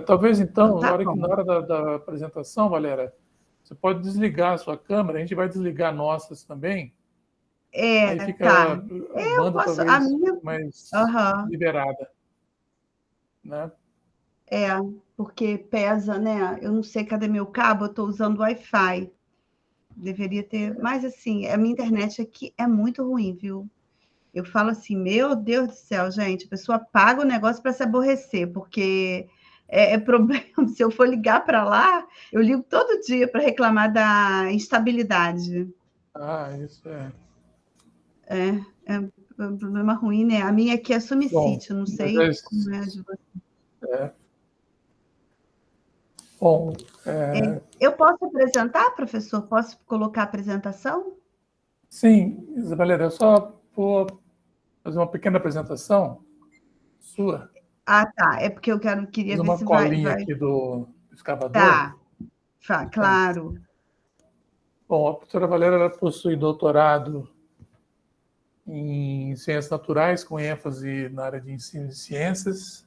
Talvez, então, Tá na hora da apresentação, Valéria, você pode desligar a sua câmera, a gente vai desligar nossas também, aí fica a banda posso, talvez a minha... mais Uhum. liberada, né? Porque pesa, né? Eu não sei cadê meu cabo, eu estou usando Wi-Fi. Deveria ter, mas assim, a minha internet aqui é muito ruim, viu? Eu falo assim, meu Deus do céu, gente, a pessoa paga o negócio para se aborrecer, porque é problema. Se eu for ligar para lá, eu ligo todo dia para reclamar da instabilidade. Isso é. É um problema ruim, né? A minha aqui é Sumicity, não sei como é a de você. Bom, eu posso apresentar, professor? Posso colocar a apresentação? Sim, Valéria, eu só vou fazer uma pequena apresentação sua. Tá. É porque eu queria Fiz ver uma se colinha vai... aqui do escavador. Tá, claro. Bom, a professora Valéria ela possui doutorado em Ciências Naturais, com ênfase na área de ensino de ciências,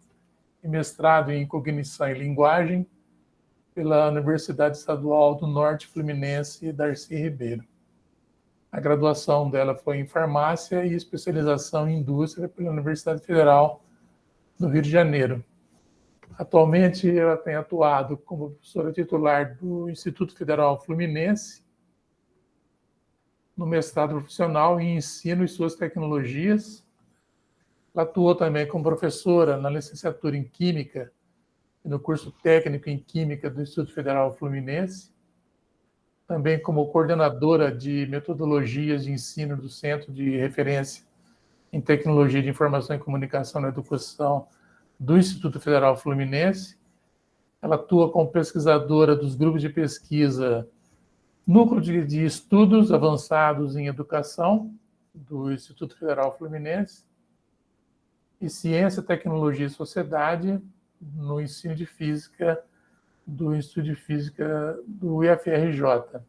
e mestrado em Cognição e Linguagem pela Universidade Estadual do Norte Fluminense, Darcy Ribeiro. A graduação dela foi em Farmácia e especialização em Indústria pela Universidade Federal do Rio de Janeiro. Atualmente, ela tem atuado como professora titular do Instituto Federal Fluminense, no mestrado profissional em Ensino e Suas Tecnologias. Ela atuou também como professora na licenciatura em Química e no curso técnico em Química do Instituto Federal Fluminense, também como coordenadora de metodologias de ensino do Centro de Referência em Tecnologia de Informação e Comunicação na Educação do Instituto Federal Fluminense. Ela atua como pesquisadora dos grupos de pesquisa Núcleo de Estudos Avançados em Educação, do Instituto Federal Fluminense, e Ciência, Tecnologia e Sociedade, no ensino de Física, do Instituto de Física do IFRJ.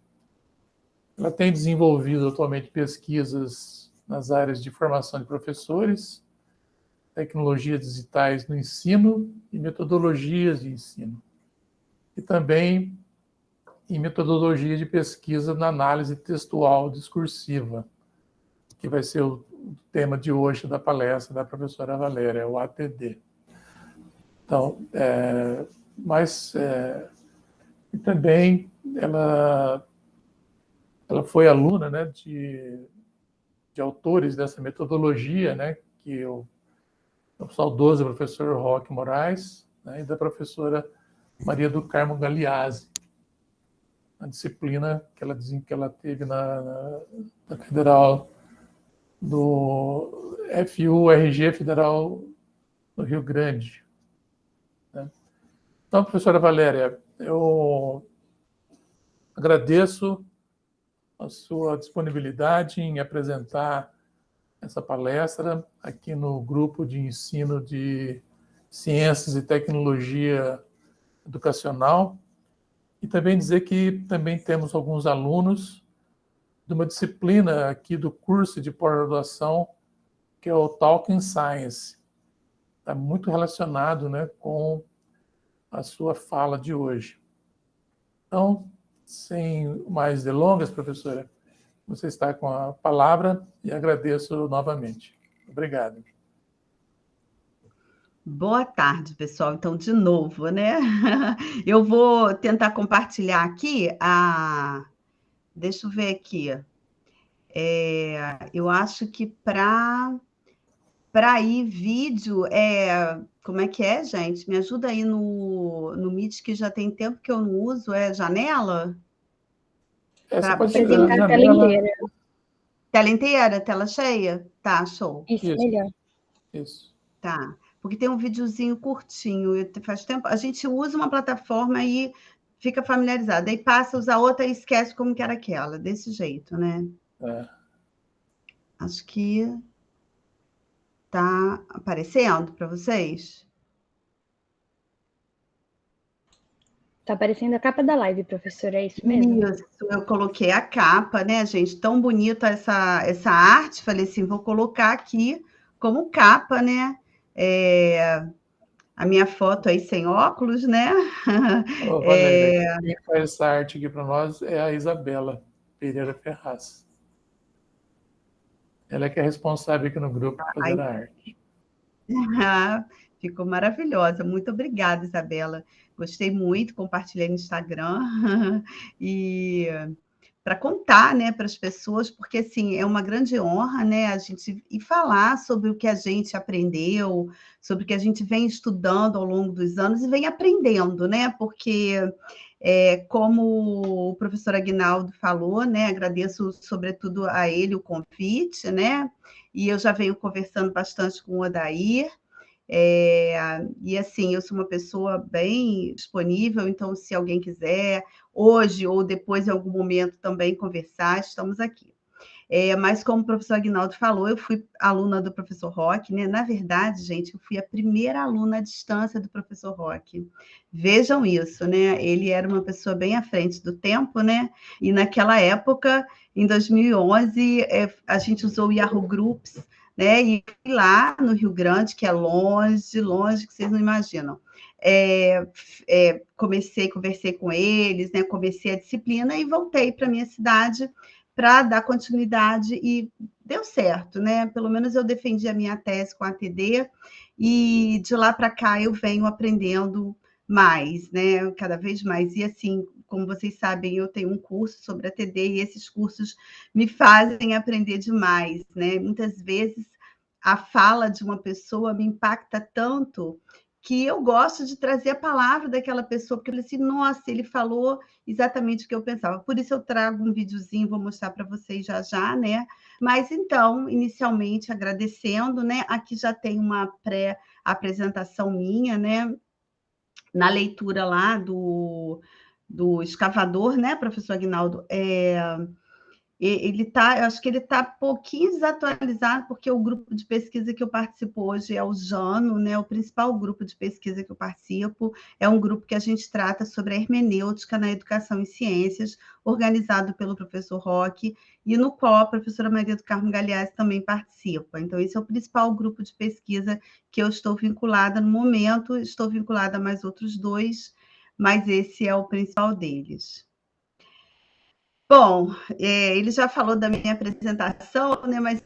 Ela tem desenvolvido atualmente pesquisas nas áreas de formação de professores, tecnologias digitais no ensino e metodologias de ensino. E também em metodologia de pesquisa na análise textual discursiva, que vai ser o tema de hoje da palestra da professora Valéria, o ATD. Então, e também ela foi aluna, né, de autores dessa metodologia, né, que o saudoso professor Roque Moraes, né, e da professora Maria do Carmo Galeazzi, a disciplina que ela teve na Federal do FURG Federal do Rio Grande. Né? Então, professora Valéria, eu agradeço a sua disponibilidade em apresentar essa palestra aqui no grupo de ensino de Ciências e Tecnologia Educacional, e também dizer que também temos alguns alunos de uma disciplina aqui do curso de pós-graduação, que é o Talking Science. Está muito relacionado, né, com a sua fala de hoje. Então, sem mais delongas, professora, você está com a palavra e agradeço novamente. Obrigado. Boa tarde, pessoal. Então, de novo, né? Eu vou tentar compartilhar aqui Deixa eu ver aqui. Eu acho que para ir vídeo, como é que é, gente? Me ajuda aí no Meet, que já tem tempo que eu não uso, janela? Você pode apresentar a tela inteira. Tela inteira, tela cheia? Tá, show. Isso, melhor. Isso. Tá, porque tem um videozinho curtinho, faz tempo, a gente usa uma plataforma e fica familiarizado, aí passa a usar outra e esquece como que era aquela, desse jeito, né? Acho que tá aparecendo para vocês? Tá aparecendo a capa da live, professora, é isso mesmo? Isso, eu coloquei a capa, né, gente? Tão bonita essa arte, falei assim, vou colocar aqui como capa, né? a minha foto aí sem óculos, né? Ô, Valéria, quem faz essa arte aqui para nós é a Isabela Pereira Ferraz. Ela é que é responsável aqui no grupo por fazer Ai, a arte. ficou maravilhosa. Muito obrigada, Isabela. Gostei muito, compartilhei no Instagram. E para contar, né, para as pessoas, porque assim é uma grande honra, né, a gente ir falar sobre o que a gente aprendeu, sobre o que a gente vem estudando ao longo dos anos e vem aprendendo, né? Porque como o professor Aguinaldo falou, né, agradeço sobretudo a ele o convite, né? E eu já venho conversando bastante com o Odair. E assim, eu sou uma pessoa bem disponível, então, se alguém quiser, hoje ou depois, em algum momento, também conversar, estamos aqui. Mas, como o professor Aguinaldo falou, eu fui aluna do professor Roque, né? Na verdade, gente, eu fui a primeira aluna à distância do professor Roque. Vejam isso, né? Ele era uma pessoa bem à frente do tempo, né? E naquela época, em 2011, a gente usou o Yahoo Groups, né? E fui lá no Rio Grande, que é longe, longe, que vocês não imaginam. Conversei com eles, né? Comecei a disciplina e voltei para minha cidade para dar continuidade e deu certo, né? Pelo menos eu defendi a minha tese com a ATD e de lá para cá eu venho aprendendo mais, né? Cada vez mais. E assim, como vocês sabem, eu tenho um curso sobre ATD e esses cursos me fazem aprender demais, né? Muitas vezes a fala de uma pessoa me impacta tanto que eu gosto de trazer a palavra daquela pessoa, porque eu falei assim, nossa, ele falou exatamente o que eu pensava. Por isso eu trago um videozinho, vou mostrar para vocês já já, né? Mas então, inicialmente, agradecendo, né? Aqui já tem uma pré-apresentação minha, né? Na leitura lá do escavador, né, professor Aguinaldo? Ele tá, eu acho que ele está pouquinho desatualizado, porque o grupo de pesquisa que eu participo hoje é o JANO, né? O principal grupo de pesquisa que eu participo é um grupo que a gente trata sobre a hermenêutica na educação e ciências, organizado pelo professor Roque, e no qual a professora Maria do Carmo Galeazzi também participa. Então, esse é o principal grupo de pesquisa que eu estou vinculada no momento, estou vinculada a mais outros dois, mas esse é o principal deles. Bom, ele já falou da minha apresentação, né? Mas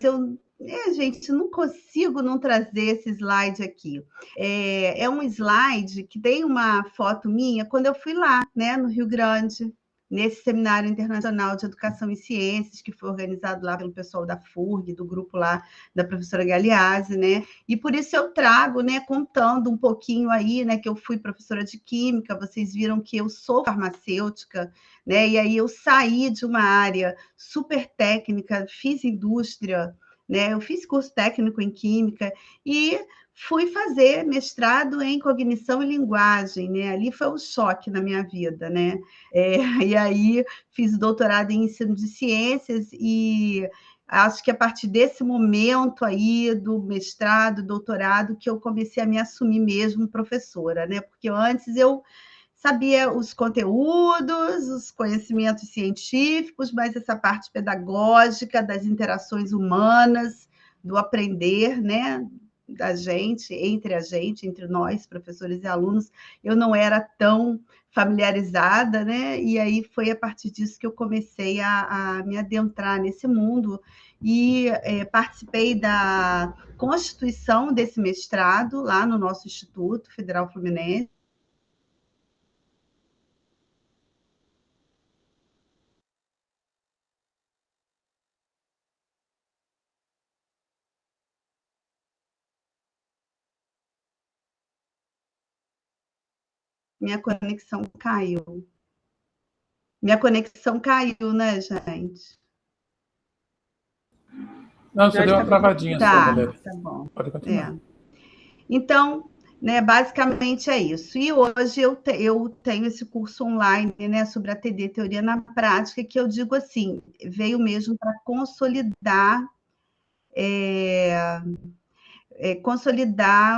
gente, não consigo não trazer esse slide aqui. É um slide que tem uma foto minha quando eu fui lá, né, no Rio Grande, nesse Seminário Internacional de Educação e Ciências, que foi organizado lá pelo pessoal da FURG, do grupo lá da professora Galeazzi, né? E por isso eu trago, né, contando um pouquinho aí, né, que eu fui professora de Química, vocês viram que eu sou farmacêutica, né? E aí eu saí de uma área super técnica, fiz indústria, né? Eu fiz curso técnico em Química e fui fazer mestrado em cognição e linguagem, né? Ali foi um choque na minha vida, né? E aí fiz doutorado em ensino de ciências e acho que a partir desse momento aí do mestrado, doutorado, que eu comecei a me assumir mesmo professora, né? Porque antes eu sabia os conteúdos, os conhecimentos científicos, mas essa parte pedagógica das interações humanas, do aprender, né, da gente, entre nós, professores e alunos, eu não era tão familiarizada, né? E aí foi a partir disso que eu comecei a me adentrar nesse mundo e participei da constituição desse mestrado lá no nosso Instituto Federal Fluminense. Minha conexão caiu. Minha conexão caiu, né, gente? Não, você deu uma travadinha só, Valéria. Tá bom. Pode continuar. Então, né, basicamente é isso. E hoje eu tenho esse curso online, né, sobre a TD, Teoria na Prática, que eu digo assim, veio mesmo para consolidar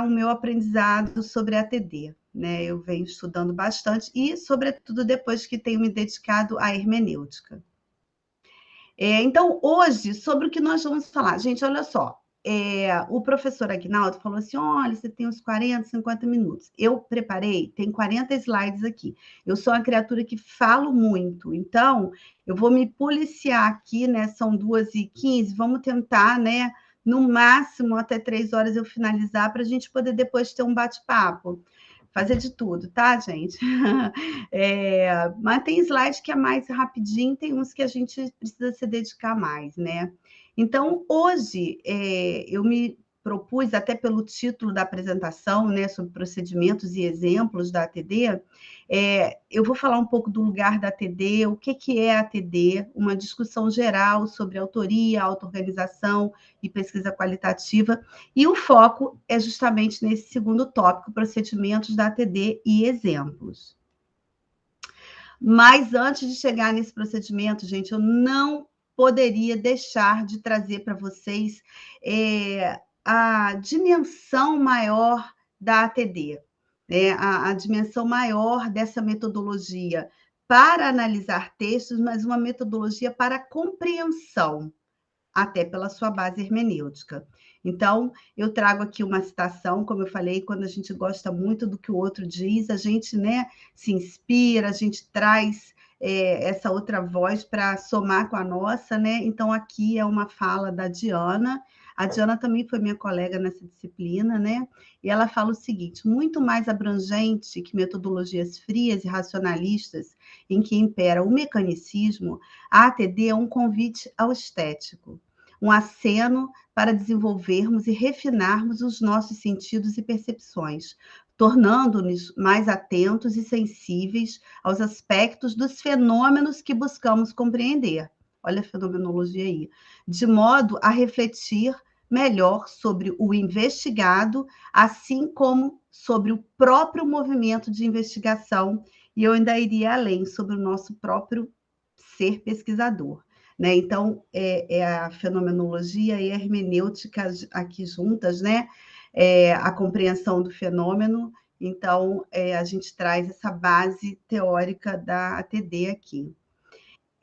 o meu aprendizado sobre a TD. Né? Eu venho estudando bastante e, sobretudo, depois que tenho me dedicado à hermenêutica. Então, hoje, sobre o que nós vamos falar. Gente, olha só, o professor Aguinaldo falou assim, olha, você tem uns 40, 50 minutos. Eu preparei, tem 40 slides aqui. Eu sou uma criatura que falo muito, então eu vou me policiar aqui, né? São 2h15, vamos tentar, né? No máximo, até 3 horas eu finalizar, para a gente poder depois ter um bate-papo. Fazer de tudo, tá, gente? Mas tem slide que é mais rapidinho, tem uns que a gente precisa se dedicar mais, né? Então, hoje, eu me propus, até pelo título da apresentação, né, sobre procedimentos e exemplos da ATD, eu vou falar um pouco do lugar da ATD, o que é a ATD, uma discussão geral sobre autoria, auto-organização e pesquisa qualitativa, e o foco é justamente nesse segundo tópico, procedimentos da ATD e exemplos. Mas antes de chegar nesse procedimento, gente, eu não poderia deixar de trazer para vocês a dimensão maior da ATD, né? A dimensão maior dessa metodologia para analisar textos, mas uma metodologia para compreensão, até pela sua base hermenêutica. Então, eu trago aqui uma citação, como eu falei, quando a gente gosta muito do que o outro diz, a gente, né, se inspira, a gente traz essa outra voz para somar com a nossa, né? Então, aqui é uma fala da Diana. A Diana também foi minha colega nessa disciplina, né? E ela fala o seguinte: muito mais abrangente que metodologias frias e racionalistas, em que impera o mecanicismo, a ATD é um convite ao estético, um aceno para desenvolvermos e refinarmos os nossos sentidos e percepções, tornando-nos mais atentos e sensíveis aos aspectos dos fenômenos que buscamos compreender. Olha a fenomenologia aí. De modo a refletir melhor sobre o investigado, assim como sobre o próprio movimento de investigação, e eu ainda iria além, sobre o nosso próprio ser pesquisador. Né? Então, a fenomenologia e a hermenêutica aqui juntas, né? A compreensão do fenômeno. Então, a gente traz essa base teórica da ATD aqui.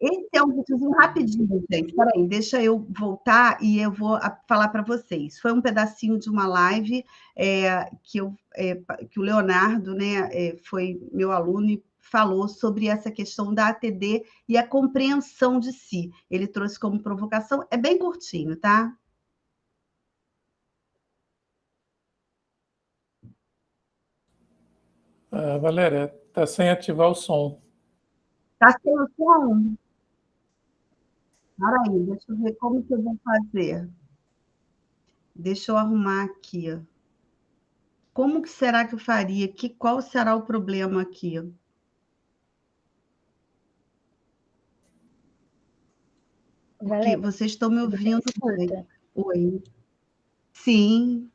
Esse é um videozinho rapidinho, gente. Peraí, deixa eu voltar e eu vou falar para vocês. Foi um pedacinho de uma live que o Leonardo, né, foi meu aluno e falou sobre essa questão da ATD e a compreensão de si. Ele trouxe como provocação, é bem curtinho, tá? Valéria, está sem ativar o som. Tá sem o som? Peraí, deixa eu ver como que eu vou fazer. Deixa eu arrumar aqui. Como que será que eu faria? Qual será o problema aqui? Porque Valéria, vocês estão me você me ouvindo bem. escuta? Oi. Sim.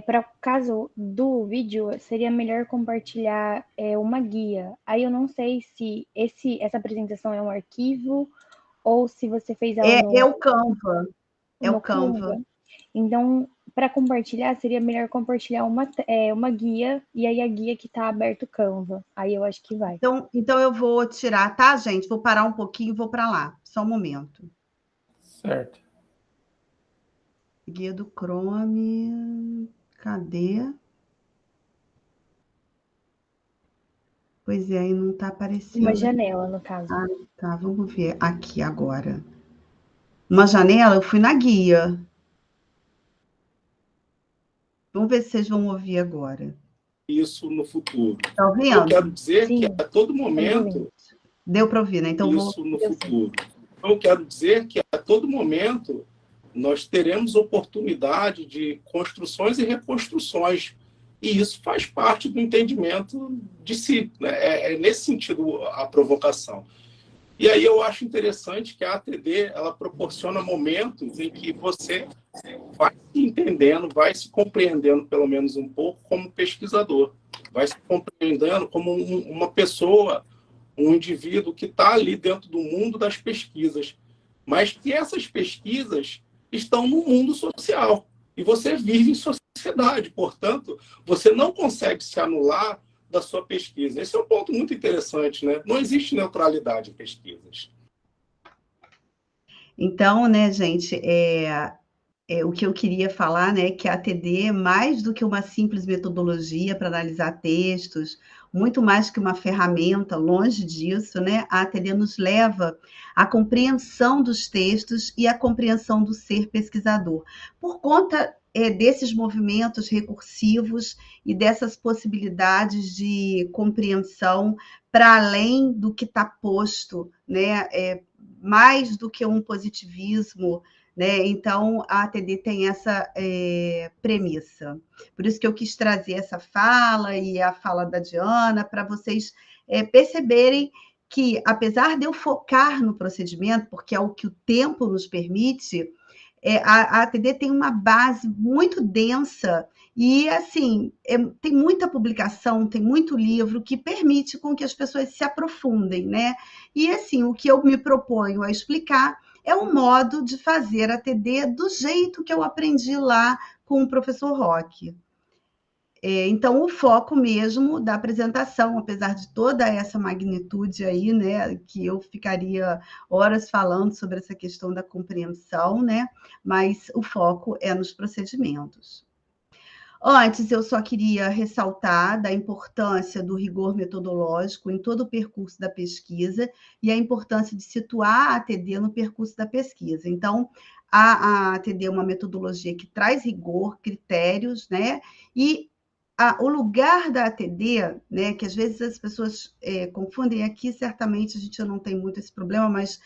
Para o caso do vídeo, seria melhor compartilhar uma guia. Aí eu não sei se essa apresentação é um arquivo ou se você fez ela É o Canva. É o no Canva. Canva. Então, para compartilhar, seria melhor compartilhar uma guia, e aí a guia que está aberto o Canva. Aí eu acho que vai. Então eu vou tirar, tá, gente? Vou parar um pouquinho e vou para lá. Só um momento. Certo. Guia do Chrome. Cadê? Pois é, aí não está aparecendo. Uma janela, no caso. Ah, tá. Vamos ver aqui agora. Uma janela, eu fui na guia. Vamos ver se vocês vão ouvir agora. Isso no futuro. Tá ouvindo? Eu quero dizer Sim. que a todo momento Deu para ouvir, né? Então isso no futuro. Então, eu quero dizer que a todo momento nós teremos oportunidade de construções e reconstruções. E isso faz parte do entendimento de si. Né? É nesse sentido a provocação. E aí eu acho interessante que a ATD ela proporciona momentos em que você vai se entendendo, vai se compreendendo pelo menos um pouco como pesquisador, vai se compreendendo como uma pessoa, um indivíduo que está ali dentro do mundo das pesquisas, mas que essas pesquisas estão no mundo social e você vive em sociedade, portanto, você não consegue se anular da sua pesquisa. Esse é um ponto muito interessante, né? Não existe neutralidade em pesquisas. Então, né, gente, o que eu queria falar, né, que a ATD é mais do que uma simples metodologia para analisar textos, muito mais que uma ferramenta, longe disso, né? A ATD nos leva à compreensão dos textos e à compreensão do ser pesquisador. Por conta desses movimentos recursivos e dessas possibilidades de compreensão para além do que está posto, né? Mais do que um positivismo, né? Então, a ATD tem essa premissa. Por isso que eu quis trazer essa fala e a fala da Diana, para vocês perceberem que, apesar de eu focar no procedimento, porque é o que o tempo nos permite, a ATD tem uma base muito densa e, assim, tem muita publicação, tem muito livro que permite com que as pessoas se aprofundem, né? E, assim, o que eu me proponho a explicar é um modo de fazer ATD do jeito que eu aprendi lá com o professor Roque. Então, o foco mesmo da apresentação, apesar de toda essa magnitude aí, né, que eu ficaria horas falando sobre essa questão da compreensão, né, mas o foco é nos procedimentos. Antes, eu só queria ressaltar da importância do rigor metodológico em todo o percurso da pesquisa e a importância de situar a ATD no percurso da pesquisa. Então, a ATD é uma metodologia que traz rigor, critérios, né, e o lugar da ATD, né, que às vezes as pessoas confundem aqui, certamente a gente não tem muito esse problema, mas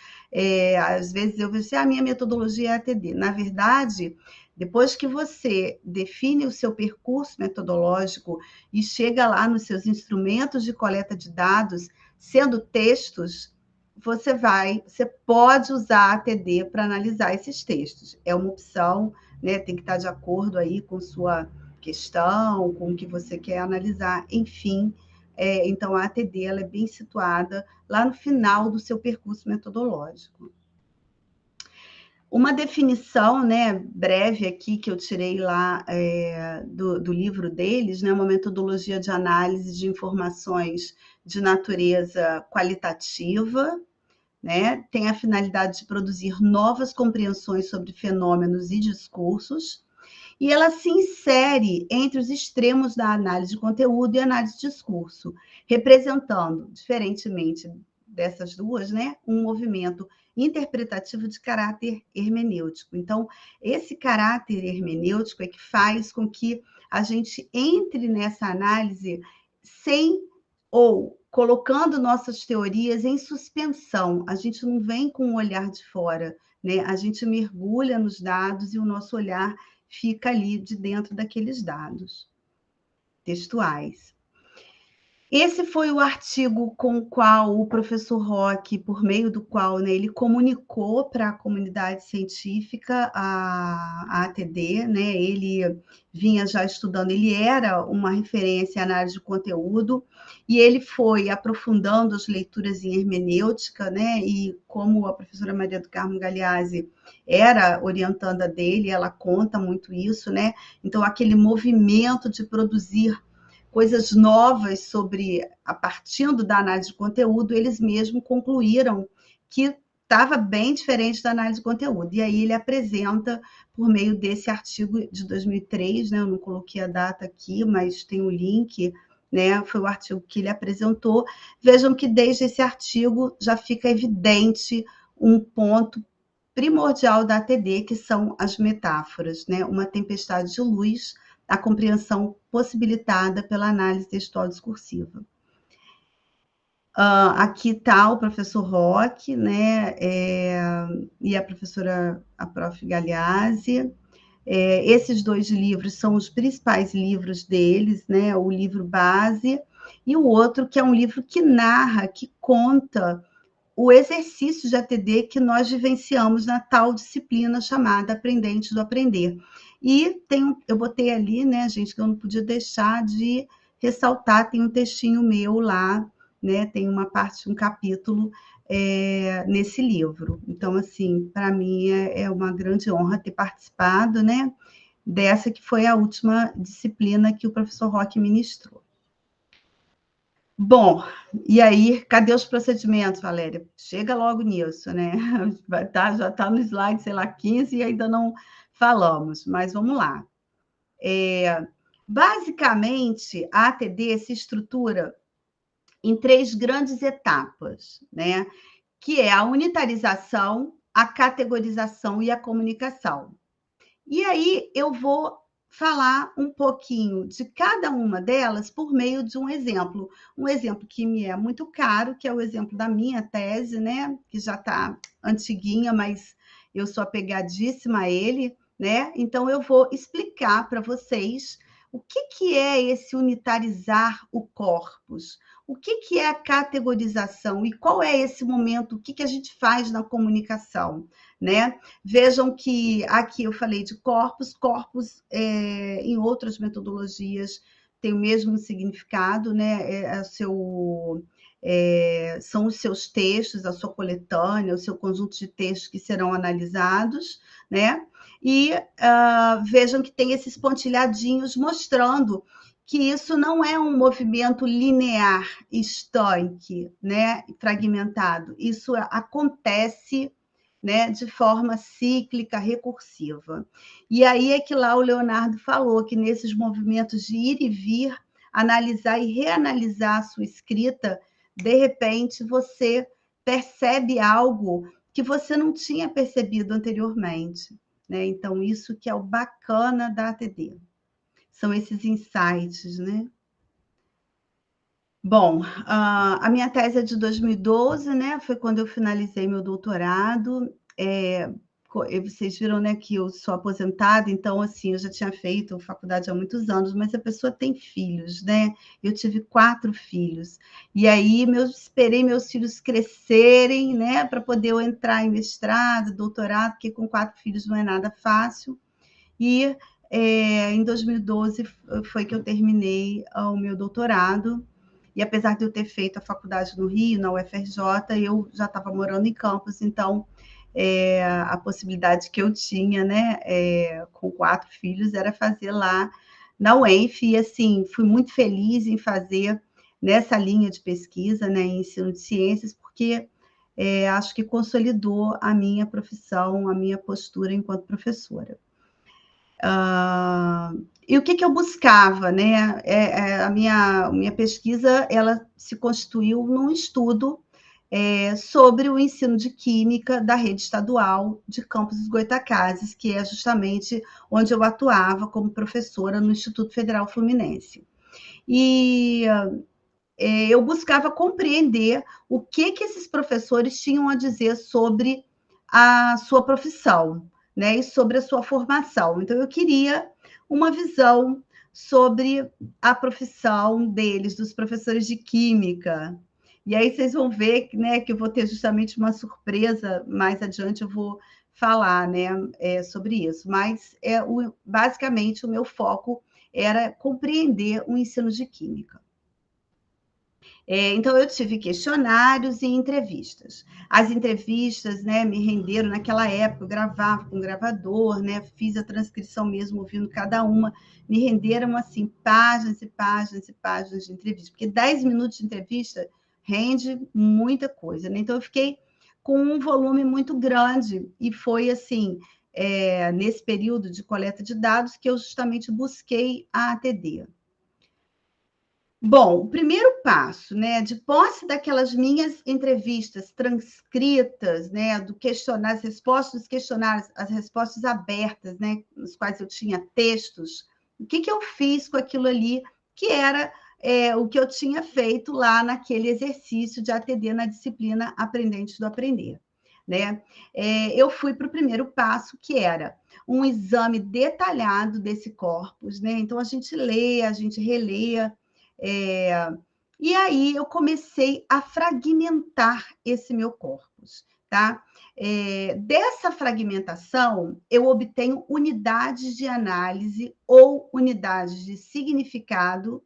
às vezes eu vejo assim, a minha metodologia é ATD. Na verdade, depois que você define o seu percurso metodológico e chega lá nos seus instrumentos de coleta de dados, sendo textos, você pode usar a ATD para analisar esses textos. É uma opção, né, tem que estar de acordo aí com sua questão, com o que você quer analisar, enfim. Então, a ATD ela é bem situada lá no final do seu percurso metodológico. Uma definição, né, breve aqui, que eu tirei lá do livro deles, né, uma metodologia de análise de informações de natureza qualitativa, né, tem a finalidade de produzir novas compreensões sobre fenômenos e discursos, e ela se insere entre os extremos da análise de conteúdo e análise de discurso, representando, diferentemente dessas duas, né, um movimento interpretativo de caráter hermenêutico. Então, esse caráter hermenêutico é que faz com que a gente entre nessa análise sem ou colocando nossas teorias em suspensão. A gente não vem com um olhar de fora, né? A gente mergulha nos dados e o nosso olhar fica ali de dentro daqueles dados textuais. Esse foi o artigo com o qual o professor Roque, por meio do qual, né, ele comunicou para a comunidade científica a ATD, né? Ele vinha já estudando, ele era uma referência em análise de conteúdo, e ele foi aprofundando as leituras em hermenêutica, né? E como a professora Maria do Carmo Galeazzi era orientanda dele, ela conta muito isso, né? Então, aquele movimento de produzir coisas novas sobre, a partir da análise de conteúdo, eles mesmos concluíram que estava bem diferente da análise de conteúdo. E aí ele apresenta, por meio desse artigo de 2003, né, eu não coloquei a data aqui, mas tem o link, né, foi o artigo que ele apresentou. Vejam que desde esse artigo já fica evidente um ponto primordial da ATD, que são as metáforas, né? Uma tempestade de luz, a compreensão possibilitada pela análise textual discursiva. Aqui está o professor Roque, né, e a professora, a prof. Galeazzi. Esses dois livros são os principais livros deles, né, o livro base, e o outro que é um livro que narra, que conta o exercício de ATD que nós vivenciamos na tal disciplina chamada Aprendentes do Aprender. E eu botei ali, né, gente, que eu não podia deixar de ressaltar, tem um textinho meu lá, né, tem uma parte, um capítulo nesse livro. Então, assim, para mim é uma grande honra ter participado, né, dessa que foi a última disciplina que o professor Roque ministrou. Bom, e aí, cadê os procedimentos, Valéria? Chega logo nisso, né? Já está no slide, sei lá, 15, e ainda não falamos, mas vamos lá. Basicamente, a ATD se estrutura em 3 grandes etapas, né? Que é a unitarização, a categorização e a comunicação. E aí eu vou falar um pouquinho de cada uma delas por meio de um exemplo que me é muito caro, que é o exemplo da minha tese, né? Que já está antiguinha, mas eu sou apegadíssima a ele, né? Então eu vou explicar para vocês o que é esse unitarizar o corpus, o que é a categorização e qual é esse momento, o que a gente faz na comunicação, né? Vejam que aqui eu falei de corpus, em outras metodologias tem o mesmo significado, né? São os seus textos, a sua coletânea, o seu conjunto de textos que serão analisados, né? E vejam que tem esses pontilhadinhos mostrando que isso não é um movimento linear, estanque, né? Fragmentado. Isso acontece, né, de forma cíclica, recursiva. E aí é que lá o Leonardo falou que nesses movimentos de ir e vir, analisar e reanalisar a sua escrita, de repente você percebe algo que você não tinha percebido anteriormente, né? Então, isso que é o bacana da ATD. São esses insights, né? Bom, a minha tese é de 2012, né? Foi quando eu finalizei meu doutorado. Vocês viram, né, que eu sou aposentada, então, assim, eu já tinha feito faculdade há muitos anos, mas a pessoa tem filhos, né? Eu tive 4 filhos. E aí, esperei meus filhos crescerem, né, para poder eu entrar em mestrado, doutorado, porque com 4 filhos não é nada fácil. E em 2012 foi que eu terminei o meu doutorado. E apesar de eu ter feito a faculdade no Rio, na UFRJ, eu já estava morando em Campos, então a possibilidade que eu tinha, né, com 4 filhos, era fazer lá na UENF, e assim, fui muito feliz em fazer nessa linha de pesquisa, né, em ensino de ciências, porque acho que consolidou a minha profissão, a minha postura enquanto professora. E o que eu buscava, né? A minha pesquisa, ela se constituiu num estudo sobre o ensino de química da rede estadual de Campos dos Goytacazes, que é justamente onde eu atuava como professora no Instituto Federal Fluminense. E eu buscava compreender o que esses professores tinham a dizer sobre a sua profissão, né, e sobre a sua formação. Então, eu queria uma visão sobre a profissão deles, dos professores de química. E aí vocês vão ver, né, que eu vou ter justamente uma surpresa, mais adiante eu vou falar, né, sobre isso. Mas, basicamente, o meu foco era compreender o ensino de química. Então, eu tive questionários e entrevistas. As entrevistas, né, me renderam, naquela época, eu gravava com gravador, né, fiz a transcrição mesmo, ouvindo cada uma, me renderam, assim, páginas e páginas e páginas de entrevista, porque 10 minutos de entrevista rende muita coisa, né? Então, eu fiquei com um volume muito grande, e foi, assim, nesse período de coleta de dados que eu justamente busquei a ATD. Bom, o primeiro passo, né, de posse daquelas minhas entrevistas transcritas, né, do questionário, as respostas dos questionários, as respostas abertas, né, nos quais eu tinha textos, o que eu fiz com aquilo ali, que era o que eu tinha feito lá naquele exercício de ATD na disciplina Aprendentes do Aprender, né? Eu fui para o primeiro passo, que era um exame detalhado desse corpus, né? Então, a gente lê, a gente relê, e aí eu comecei a fragmentar esse meu corpus, tá? Dessa fragmentação, eu obtenho unidades de análise ou unidades de significado,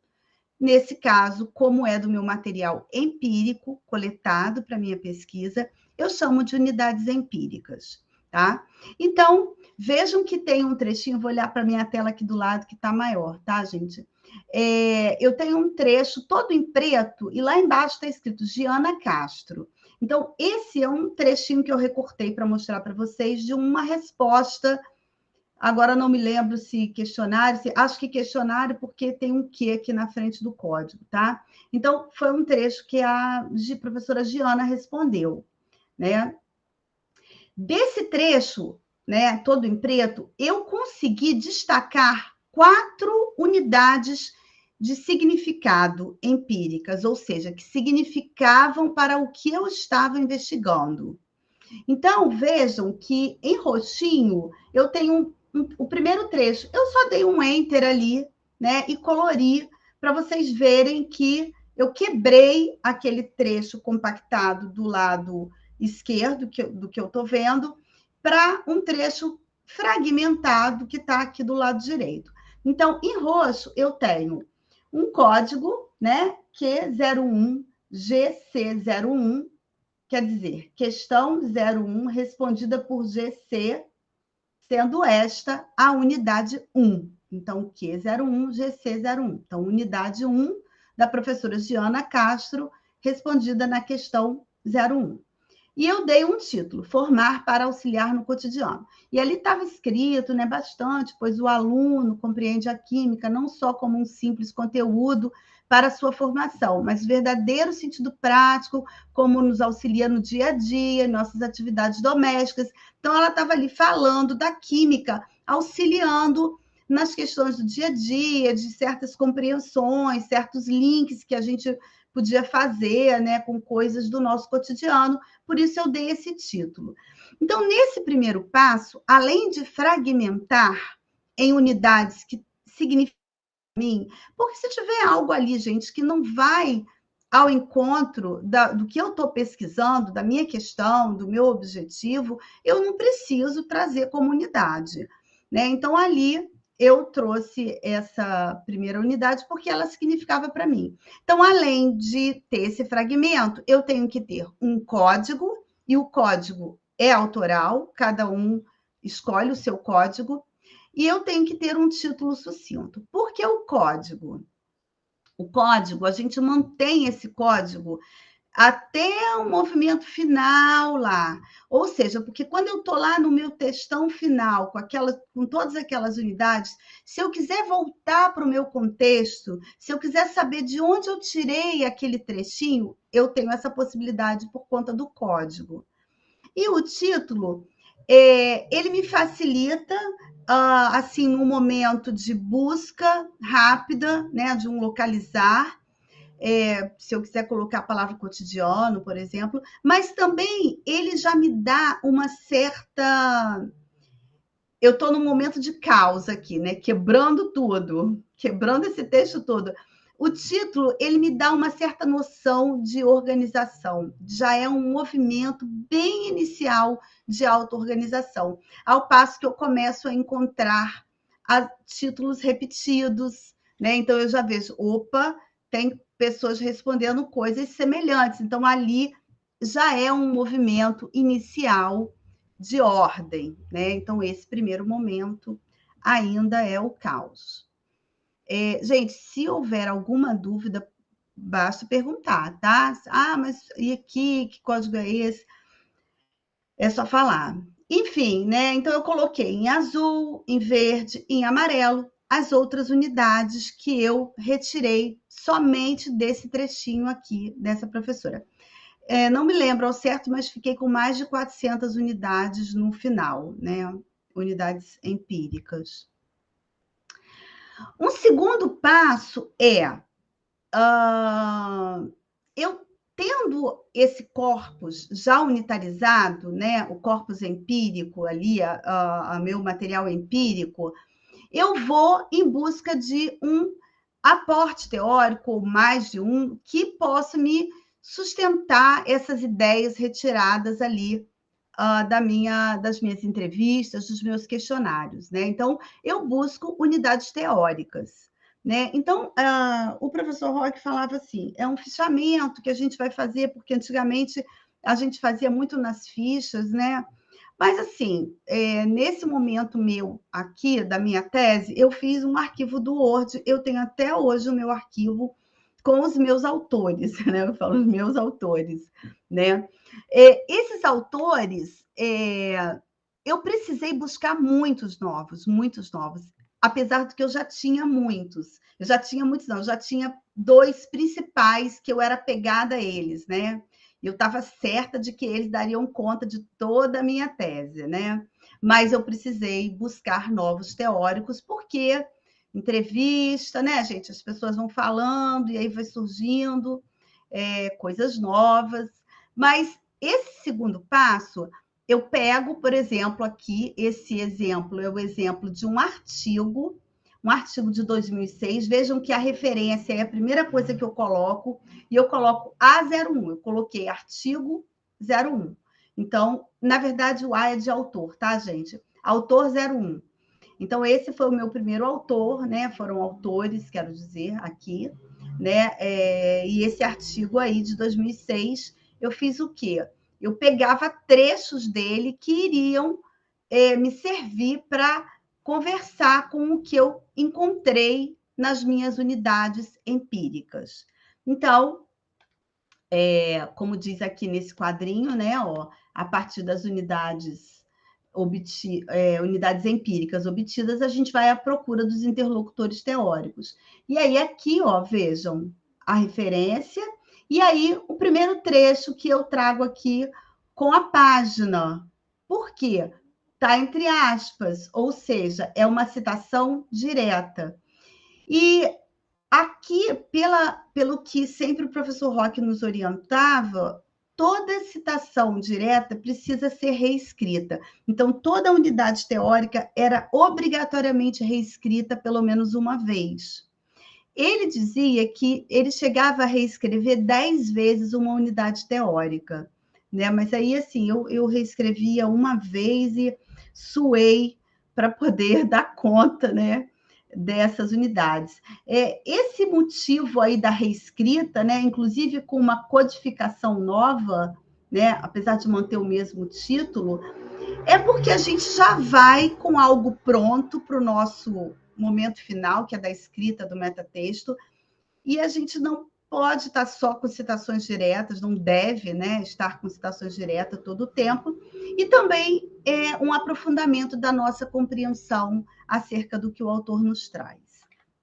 nesse caso, como é do meu material empírico coletado para minha pesquisa, eu chamo de unidades empíricas, tá? Então, vejam que tem um trechinho, vou olhar para a minha tela aqui do lado, que está maior, tá, gente? Eu tenho um trecho todo em preto, e lá embaixo está escrito Giana Castro. Então, esse é um trechinho que eu recortei para mostrar para vocês de uma resposta Agora não me lembro se questionário, acho que questionário porque tem um Q aqui na frente do código, tá? Então, foi um trecho que a professora Giana respondeu, né? Desse trecho, né, todo em preto, eu consegui destacar 4 unidades de significado empíricas, ou seja, que significavam para o que eu estava investigando. Então, vejam que em roxinho eu tenho o primeiro trecho. Eu só dei um enter ali, né, e colori para vocês verem que eu quebrei aquele trecho compactado do lado esquerdo do que eu estou vendo para um trecho fragmentado que está aqui do lado direito. Então, em roxo, eu tenho um código, né, Q01, GC01, quer dizer, questão 01 respondida por GC, sendo esta a unidade 1. Então, Q01, GC01. Então, unidade 1 da professora Giana Castro, respondida na questão 01. E eu dei um título, Formar para Auxiliar no Cotidiano. E ali estava escrito, né, bastante, pois o aluno compreende a química não só como um simples conteúdo para a sua formação, mas verdadeiro sentido prático, como nos auxilia no dia a dia, em nossas atividades domésticas. Então, ela estava ali falando da química, auxiliando nas questões do dia a dia, de certas compreensões, certos links que a gente podia fazer, né, com coisas do nosso cotidiano. Por isso eu dei esse título. Então, nesse primeiro passo, além de fragmentar em unidades que significam para mim, porque se tiver algo ali, gente, que não vai ao encontro do que eu estou pesquisando, da minha questão, do meu objetivo, eu não preciso trazer como unidade, né? Então, ali eu trouxe essa primeira unidade porque ela significava para mim. Então, além de ter esse fragmento, eu tenho que ter um código, e o código é autoral, cada um escolhe o seu código, e eu tenho que ter um título sucinto. Por que o código? O código, a gente mantém esse código até o movimento final lá. Ou seja, porque quando eu estou lá no meu textão final, com todas aquelas unidades, se eu quiser voltar para o meu contexto, se eu quiser saber de onde eu tirei aquele trechinho, eu tenho essa possibilidade por conta do código. E o título, ele me facilita, assim, no momento de busca rápida, né, de um localizar, se eu quiser colocar a palavra cotidiano, por exemplo, mas também ele já me dá uma certa... Eu estou num momento de caos aqui, né? Quebrando tudo, quebrando esse texto todo. O título, ele me dá uma certa noção de organização. Já é um movimento bem inicial de auto-organização, ao passo que eu começo a encontrar títulos repetidos, né? Então, eu já vejo, opa, tem pessoas respondendo coisas semelhantes. Então, ali já é um movimento inicial de ordem, né? Então, esse primeiro momento ainda é o caos. Gente, se houver alguma dúvida, basta perguntar, tá? Ah, mas e aqui, que código é esse? É só falar. Enfim, né? Então, eu coloquei em azul, em verde, em amarelo, as outras unidades que eu retirei somente desse trechinho aqui, dessa professora. Não me lembro ao certo, mas fiquei com mais de 400 unidades no final, né? Unidades empíricas. Um segundo passo eu tendo esse corpus já unitarizado, né? O corpus empírico ali, meu material empírico, eu vou em busca de um aporte teórico, ou mais de um, que possa me sustentar essas ideias retiradas ali das minhas entrevistas, dos meus questionários, né? Então, eu busco unidades teóricas, né? Então, o professor Roque falava assim, é um fichamento que a gente vai fazer, porque antigamente a gente fazia muito nas fichas, né? Mas, assim, nesse momento meu aqui, da minha tese, eu fiz um arquivo do Word, eu tenho até hoje o meu arquivo com os meus autores, né? Eu falo os meus autores, né? Esses autores, eu precisei buscar muitos novos, apesar de que eu já tinha muitos. Eu já tinha muitos, não, eu já tinha 2 principais que eu era apegada a eles, né? Eu estava certa de que eles dariam conta de toda a minha tese, né? Mas eu precisei buscar novos teóricos, porque entrevista, né, gente? As pessoas vão falando e aí vai surgindo coisas novas. Mas esse segundo passo, eu pego, por exemplo, aqui, esse exemplo é o exemplo de um artigo de 2006. Vejam que a referência é a primeira coisa que eu coloco, e eu coloco A01, eu coloquei artigo 01. Então, na verdade, o A é de autor, tá, gente? Autor 01. Então, esse foi o meu primeiro autor, né? Foram autores, quero dizer, aqui, né? E esse artigo aí de 2006, eu fiz o quê? Eu pegava trechos dele que iriam me servir para conversar com o que eu encontrei nas minhas unidades empíricas. Então, como diz aqui nesse quadrinho, né? Ó, a partir das unidades empíricas obtidas, a gente vai à procura dos interlocutores teóricos. E aí, aqui, ó, vejam a referência, e aí o primeiro trecho que eu trago aqui com a página. Por quê? Está entre aspas, ou seja, é uma citação direta. E aqui, pelo que sempre o professor Roque nos orientava, toda citação direta precisa ser reescrita. Então, toda unidade teórica era obrigatoriamente reescrita pelo menos uma vez. Ele dizia que ele chegava a reescrever 10 vezes uma unidade teórica, né? Mas aí, assim, eu reescrevia uma vez e suei para poder dar conta, né, dessas unidades. Esse motivo aí da reescrita, né, inclusive com uma codificação nova, né, apesar de manter o mesmo título, é porque a gente já vai com algo pronto para o nosso momento final, que é da escrita do metatexto, e a gente não pode estar só com citações diretas, não deve, né, estar com citações diretas todo o tempo, e também um aprofundamento da nossa compreensão acerca do que o autor nos traz.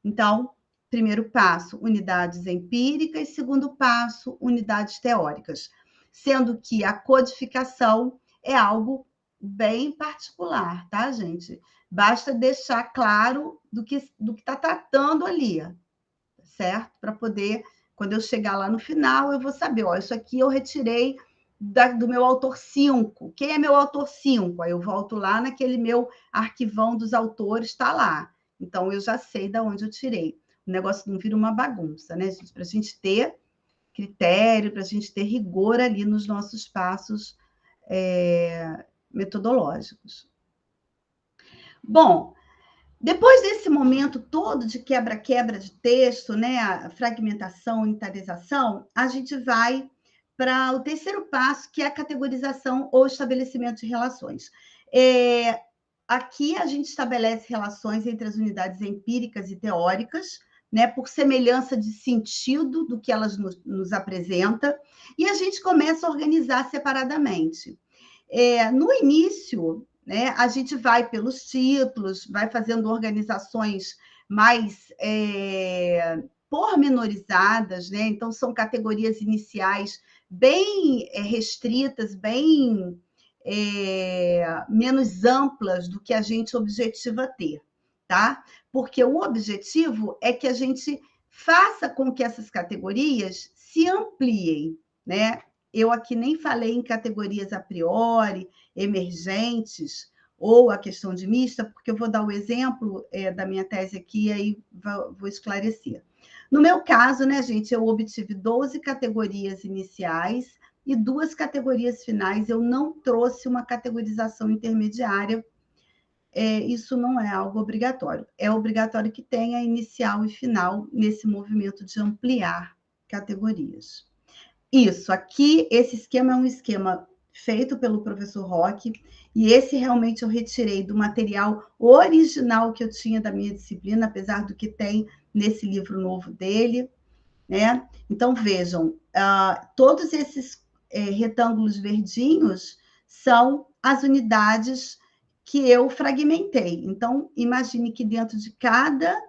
Então, primeiro passo, unidades empíricas, segundo passo, unidades teóricas, sendo que a codificação é algo bem particular, tá, gente? Basta deixar claro do que está tratando ali, certo? Para poder, quando eu chegar lá no final, eu vou saber, ó, isso aqui eu retirei do meu autor 5. Quem é meu autor 5? Aí eu volto lá naquele meu arquivão dos autores, está lá. Então, eu já sei de onde eu tirei. O negócio não vira uma bagunça, né, gente? Para a gente ter critério, para a gente ter rigor ali nos nossos passos metodológicos. Bom, depois desse momento todo de quebra-quebra de texto, né, a fragmentação, unitarização, a gente vai para o terceiro passo, que é a categorização ou estabelecimento de relações. Aqui a gente estabelece relações entre as unidades empíricas e teóricas, né, por semelhança de sentido do que elas nos apresentam, e a gente começa a organizar separadamente. No início, né, a gente vai pelos títulos, vai fazendo organizações mais pormenorizadas, né? Então, são categorias iniciais bem restritas, bem menos amplas do que a gente objetiva ter, tá? Porque o objetivo é que a gente faça com que essas categorias se ampliem, né? Eu aqui nem falei em categorias a priori, emergentes, ou a questão de mista, porque eu vou dar o exemplo da minha tese aqui, e aí vou esclarecer. No meu caso, né, gente, eu obtive 12 categorias iniciais e 2 categorias finais. Eu não trouxe uma categorização intermediária. Isso não é algo obrigatório. É obrigatório que tenha inicial e final nesse movimento de ampliar categorias. Isso, aqui, esse esquema é um esquema feito pelo professor Roque, e esse realmente eu retirei do material original que eu tinha da minha disciplina, apesar do que tem nesse livro novo dele, né? Então, vejam, todos esses retângulos verdinhos são as unidades que eu fragmentei. Então, imagine que dentro de cada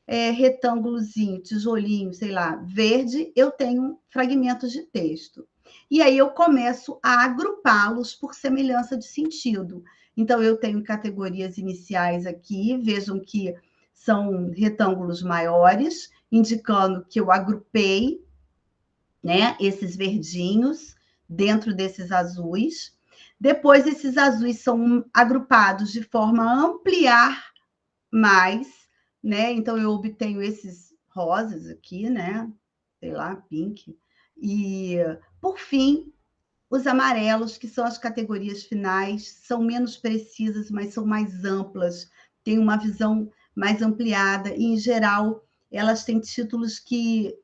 retângulozinho, tijolinho, sei lá, verde, eu tenho fragmentos de texto. E aí eu começo a agrupá-los por semelhança de sentido. Então, eu tenho categorias iniciais aqui, vejam que são retângulos maiores, indicando que eu agrupei, né, esses verdinhos dentro desses azuis. Depois, esses azuis são agrupados de forma a ampliar mais, né? Então, eu obtenho esses rosas aqui, né? Sei lá, pink. E, por fim, os amarelos, que são as categorias finais, são menos precisas, mas são mais amplas, têm uma visão mais ampliada, e, em geral, elas têm títulos que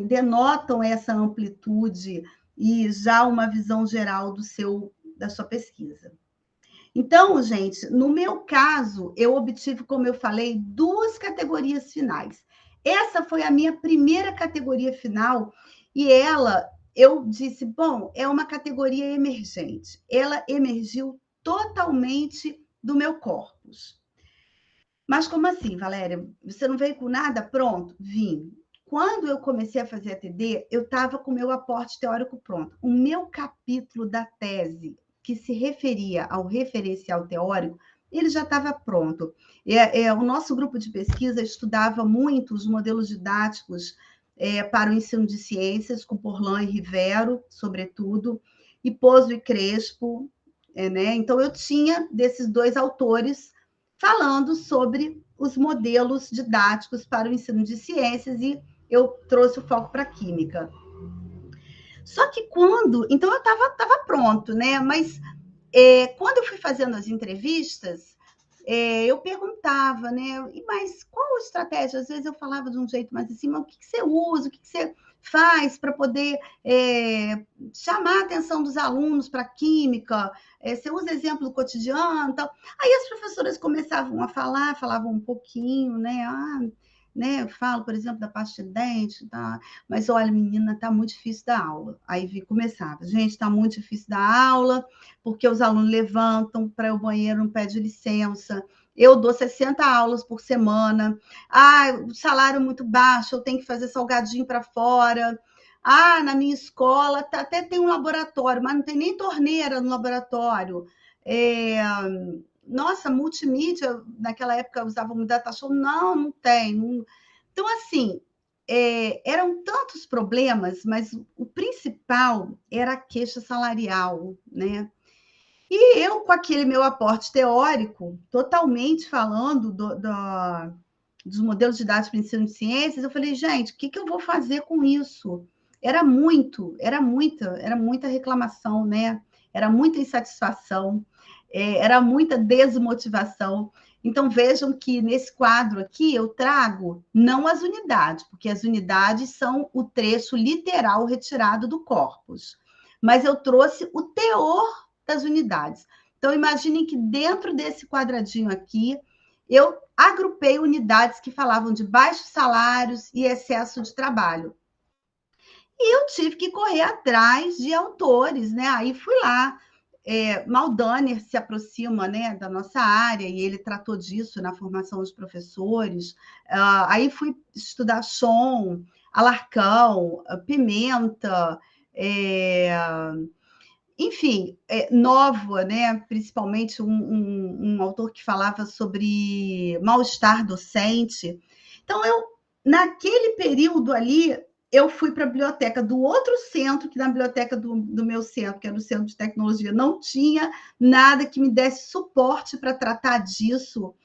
denotam essa amplitude e já uma visão geral da sua pesquisa. Então, gente, no meu caso, eu obtive, como eu falei, 2 categorias finais. Essa foi a minha primeira categoria final, e eu disse, bom, é uma categoria emergente. Ela emergiu totalmente do meu corpus. Mas como assim, Valéria? Você não veio com nada? Pronto, vim. Quando eu comecei a fazer a TD, eu estava com o meu aporte teórico pronto. O meu capítulo da tese, que se referia ao referencial teórico, ele já estava pronto. O nosso grupo de pesquisa estudava muito os modelos didáticos para o ensino de ciências, com Porlan e Rivero, sobretudo, e Pozo e Crespo, né? Então, eu tinha desses 2 autores falando sobre os modelos didáticos para o ensino de ciências, e eu trouxe o foco para a química. Só que então eu estava pronto, né? Mas quando eu fui fazendo as entrevistas, eu perguntava, né? Mas qual a estratégia? Às vezes eu falava de um jeito mais assim, mas o que você usa, o que você faz para poder chamar a atenção dos alunos para a química? Você usa exemplo do cotidiano e tal. Aí as professoras começavam a falar, falavam um pouquinho, né? Né? Eu falo, por exemplo, da pasta de dente, tá? Mas olha, menina, tá muito difícil da aula. Aí começava, gente, tá muito difícil da aula, porque os alunos levantam para ir ao banheiro, não pede licença. Eu dou 60 aulas por semana. O salário é muito baixo, eu tenho que fazer salgadinho para fora. Na minha escola até tem um laboratório, mas não tem nem torneira no laboratório. Nossa, multimídia, naquela época usava muito datashow. Não tem. Então, assim, eram tantos problemas, mas o principal era a queixa salarial, né? E eu, com aquele meu aporte teórico, totalmente falando dos modelos didáticos para ensino de ciências, eu falei, gente, o que eu vou fazer com isso? Era muita reclamação, né? Era muita insatisfação, era muita desmotivação. Então, vejam que nesse quadro aqui eu trago não as unidades, porque as unidades são o trecho literal retirado do corpus, mas eu trouxe o teor das unidades. Então, imaginem que dentro desse quadradinho aqui, eu agrupei unidades que falavam de baixos salários e excesso de trabalho. E eu tive que correr atrás de autores, né? Aí fui lá. Maldaner se aproxima, né, da nossa área, e ele tratou disso na formação dos professores. Aí fui estudar Schon, Alarcão, Pimenta, enfim, Nova, né? Principalmente um autor que falava sobre mal-estar docente. Então, naquele período ali, eu fui para a biblioteca do outro centro, que na biblioteca do meu centro, que era o Centro de Tecnologia, não tinha nada que me desse suporte para tratar disso.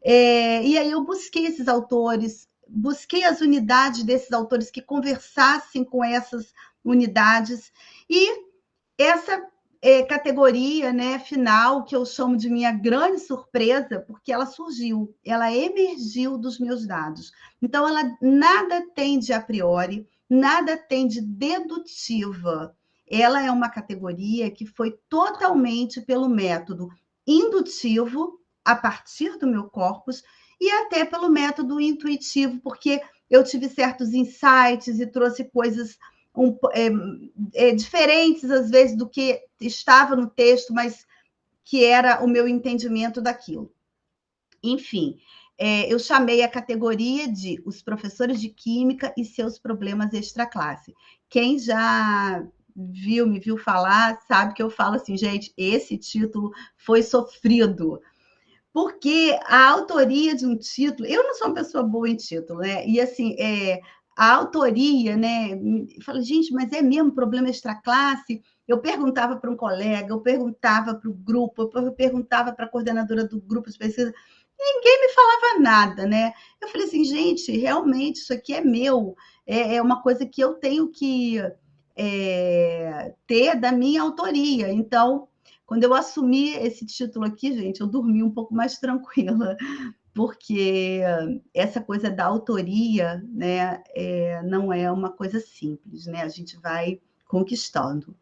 E aí eu busquei esses autores, busquei as unidades desses autores que conversassem com essas unidades, e essa categoria, né, final, que eu chamo de minha grande surpresa, porque ela surgiu, ela emergiu dos meus dados. Então, ela nada tem de a priori, nada tem de dedutiva. Ela é uma categoria que foi totalmente pelo método indutivo, a partir do meu corpus, e até pelo método intuitivo, porque eu tive certos insights e trouxe coisas diferentes, às vezes, do que estava no texto, mas que era o meu entendimento daquilo. Enfim, eu chamei a categoria de Os Professores de Química e Seus Problemas Extraclasse. Quem já me viu falar, sabe que eu falo assim, gente, esse título foi sofrido, porque a autoria de um título, eu não sou uma pessoa boa em título, né? E assim, a autoria, né? Fala, gente, mas é mesmo problema extraclasse? Eu perguntava para um colega, eu perguntava para o grupo, eu perguntava para a coordenadora do grupo de pesquisa, ninguém me falava nada, né? Eu falei assim, gente, realmente isso aqui é meu, é uma coisa que eu tenho que ter da minha autoria. Então, quando eu assumi esse título aqui, gente, eu dormi um pouco mais tranquila, porque essa coisa da autoria, né, não é uma coisa simples, né? A gente vai conquistando.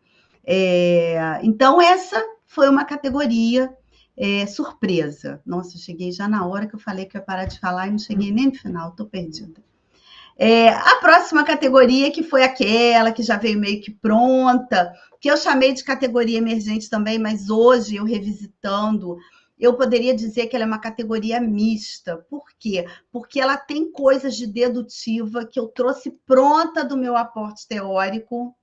Então, essa foi uma categoria surpresa. Nossa, eu cheguei já na hora que eu falei que eu ia parar de falar e não cheguei nem no final, estou perdida. A próxima categoria, que foi aquela que já veio meio que pronta, que eu chamei de categoria emergente também, mas hoje, eu revisitando, eu poderia dizer que ela é uma categoria mista. Por quê? Porque ela tem coisas de dedutiva que eu trouxe pronta do meu aporte teórico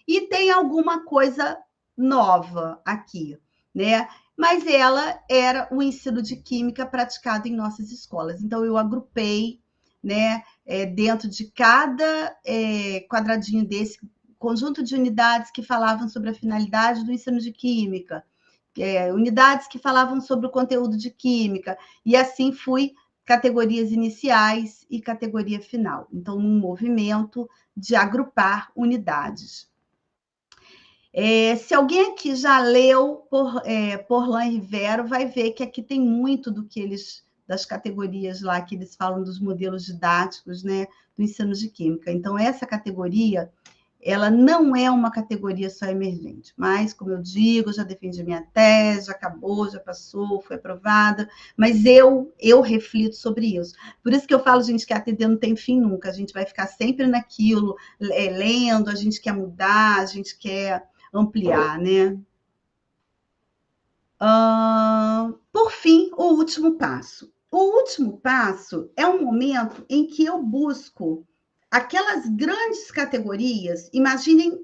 e tem alguma coisa nova aqui, né? Mas ela era o ensino de química praticado em nossas escolas. Então, eu agrupei, né, dentro de cada quadradinho desse conjunto de unidades que falavam sobre a finalidade do ensino de química, unidades que falavam sobre o conteúdo de química, e assim fui categorias iniciais e categoria final. Então, num movimento de agrupar unidades. Se alguém aqui já leu Porlan e Rivero, vai ver que aqui tem muito das categorias lá que eles falam dos modelos didáticos, né, do ensino de química. Então, essa categoria, ela não é uma categoria só emergente, mas, como eu digo, já defendi minha tese, já acabou, já passou, foi aprovada, mas eu reflito sobre isso. Por isso que eu falo, gente, que a ATD não tem fim nunca, a gente vai ficar sempre naquilo, lendo, a gente quer mudar, a gente quer ampliar, né? Por fim, o último passo. O último passo é um momento em que eu busco aquelas grandes categorias. Imaginem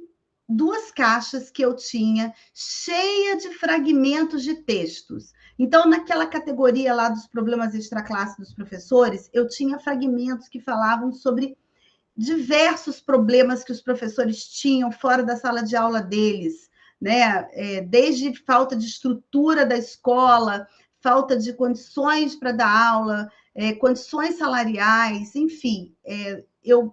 2 caixas que eu tinha, cheia de fragmentos de textos. Então, naquela categoria lá dos problemas extraclasse dos professores, eu tinha fragmentos que falavam sobre diversos problemas que os professores tinham fora da sala de aula deles, né? Desde falta de estrutura da escola, falta de condições para dar aula, condições salariais, enfim.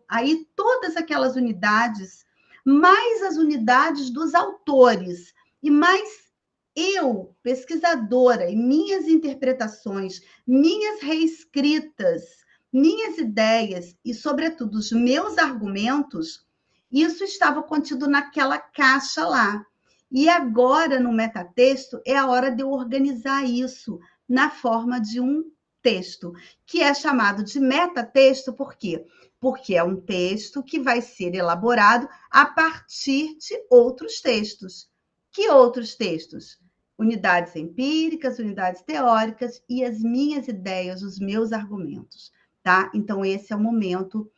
Aí todas aquelas unidades, mais as unidades dos autores, e mais eu, pesquisadora, e minhas interpretações, minhas reescritas, minhas ideias e, sobretudo, os meus argumentos, isso estava contido naquela caixa lá. E agora, no metatexto, é a hora de eu organizar isso na forma de um texto, que é chamado de metatexto, por quê? Porque é um texto que vai ser elaborado a partir de outros textos. Que outros textos? Unidades empíricas, unidades teóricas e as minhas ideias, os meus argumentos. Tá? Então, esse é o momento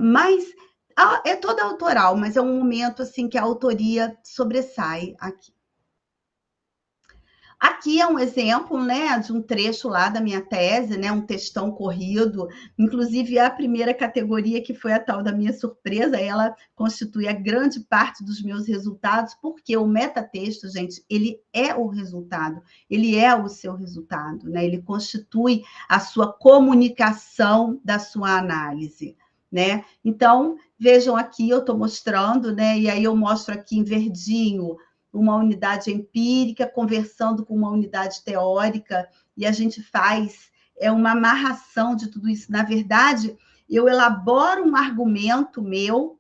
mais... É toda autoral, mas é um momento assim que a autoria sobressai aqui. Aqui é um exemplo, né, de um trecho lá da minha tese, né, um textão corrido, inclusive a primeira categoria, que foi a tal da minha surpresa, ela constitui a grande parte dos meus resultados, porque o metatexto, gente, ele é o resultado, ele é o seu resultado, né, ele constitui a sua comunicação da sua análise, né? Então, vejam aqui, eu estou mostrando, né, e aí eu mostro aqui em verdinho uma unidade empírica conversando com uma unidade teórica, e a gente faz uma amarração de tudo isso. Na verdade, eu elaboro um argumento meu,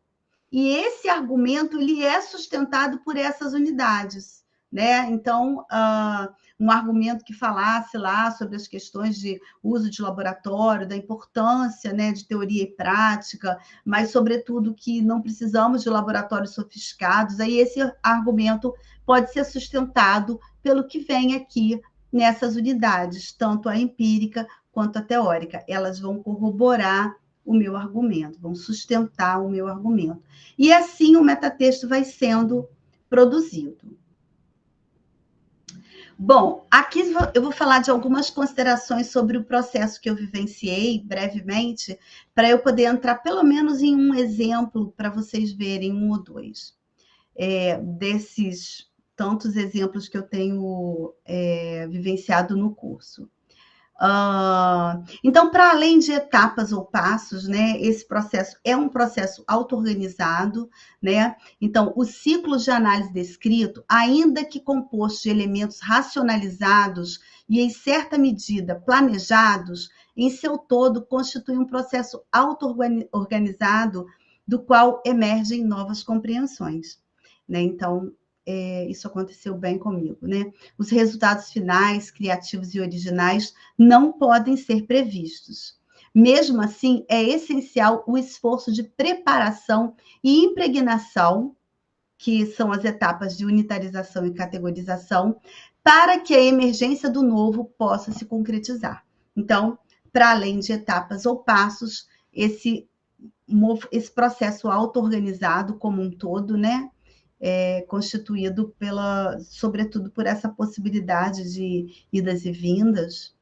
e esse argumento ele é sustentado por essas unidades, né? Então, um argumento que falasse lá sobre as questões de uso de laboratório, da importância, né, de teoria e prática, mas, sobretudo, que não precisamos de laboratórios sofisticados. Aí esse argumento pode ser sustentado pelo que vem aqui nessas unidades, tanto a empírica quanto a teórica. Elas vão corroborar o meu argumento, vão sustentar o meu argumento. E assim o metatexto vai sendo produzido. Bom, aqui eu vou falar de algumas considerações sobre o processo que eu vivenciei brevemente, para eu poder entrar pelo menos em um exemplo, para vocês verem um ou dois, desses tantos exemplos que eu tenho vivenciado no curso. Então, para além de etapas ou passos, né, esse processo é um processo auto-organizado, né? Então, o ciclo de análise descrito, ainda que composto de elementos racionalizados e, em certa medida, planejados, em seu todo, constitui um processo auto-organizado do qual emergem novas compreensões, né? Então, isso aconteceu bem comigo, né? Os resultados finais, criativos e originais não podem ser previstos. Mesmo assim, é essencial o esforço de preparação e impregnação, que são as etapas de unitarização e categorização, para que a emergência do novo possa se concretizar. Então, para além de etapas ou passos, esse processo auto-organizado como um todo, né? Constituído sobretudo por essa possibilidade de idas e vindas.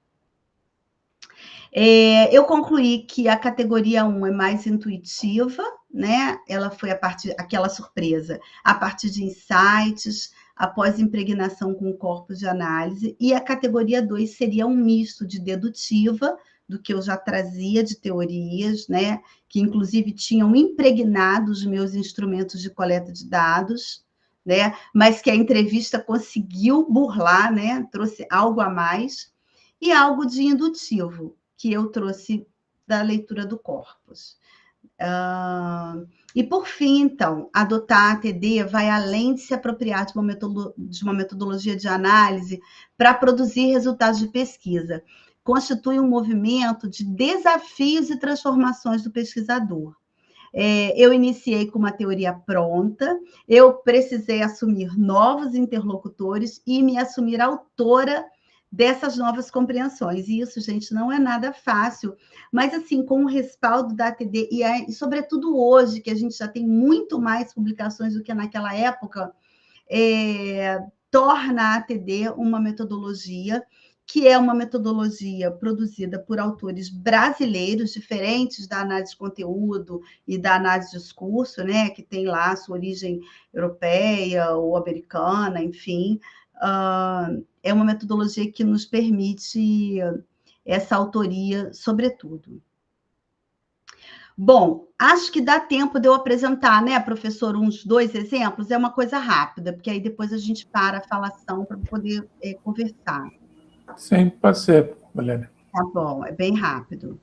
Eu concluí que a categoria 1 é mais intuitiva, né? Ela foi aquela surpresa, a partir de insights, após impregnação com o corpus de análise, e a categoria 2 seria um misto de dedutiva, do que eu já trazia de teorias, né, que inclusive tinham impregnado os meus instrumentos de coleta de dados, né, mas que a entrevista conseguiu burlar, né, trouxe algo a mais, e algo de indutivo, que eu trouxe da leitura do corpus. E, por fim, então, adotar a ATD vai além de se apropriar de uma metodologia de análise para produzir resultados de pesquisa. Constitui um movimento de desafios e transformações do pesquisador. Eu iniciei com uma teoria pronta, eu precisei assumir novos interlocutores e me assumir autora dessas novas compreensões. E isso, gente, não é nada fácil, mas, assim, com o respaldo da ATD, e sobretudo hoje, que a gente já tem muito mais publicações do que naquela época, torna a ATD uma metodologia que é uma metodologia produzida por autores brasileiros, diferentes da análise de conteúdo e da análise de discurso, né, que tem lá a sua origem europeia ou americana, enfim. É uma metodologia que nos permite essa autoria, sobretudo. Bom, acho que dá tempo de eu apresentar, né, professor, uns 2 exemplos. É uma coisa rápida, porque aí depois a gente para a falação para poder conversar. Sim, pode ser, Valéria. Tá bom, é bem rápido.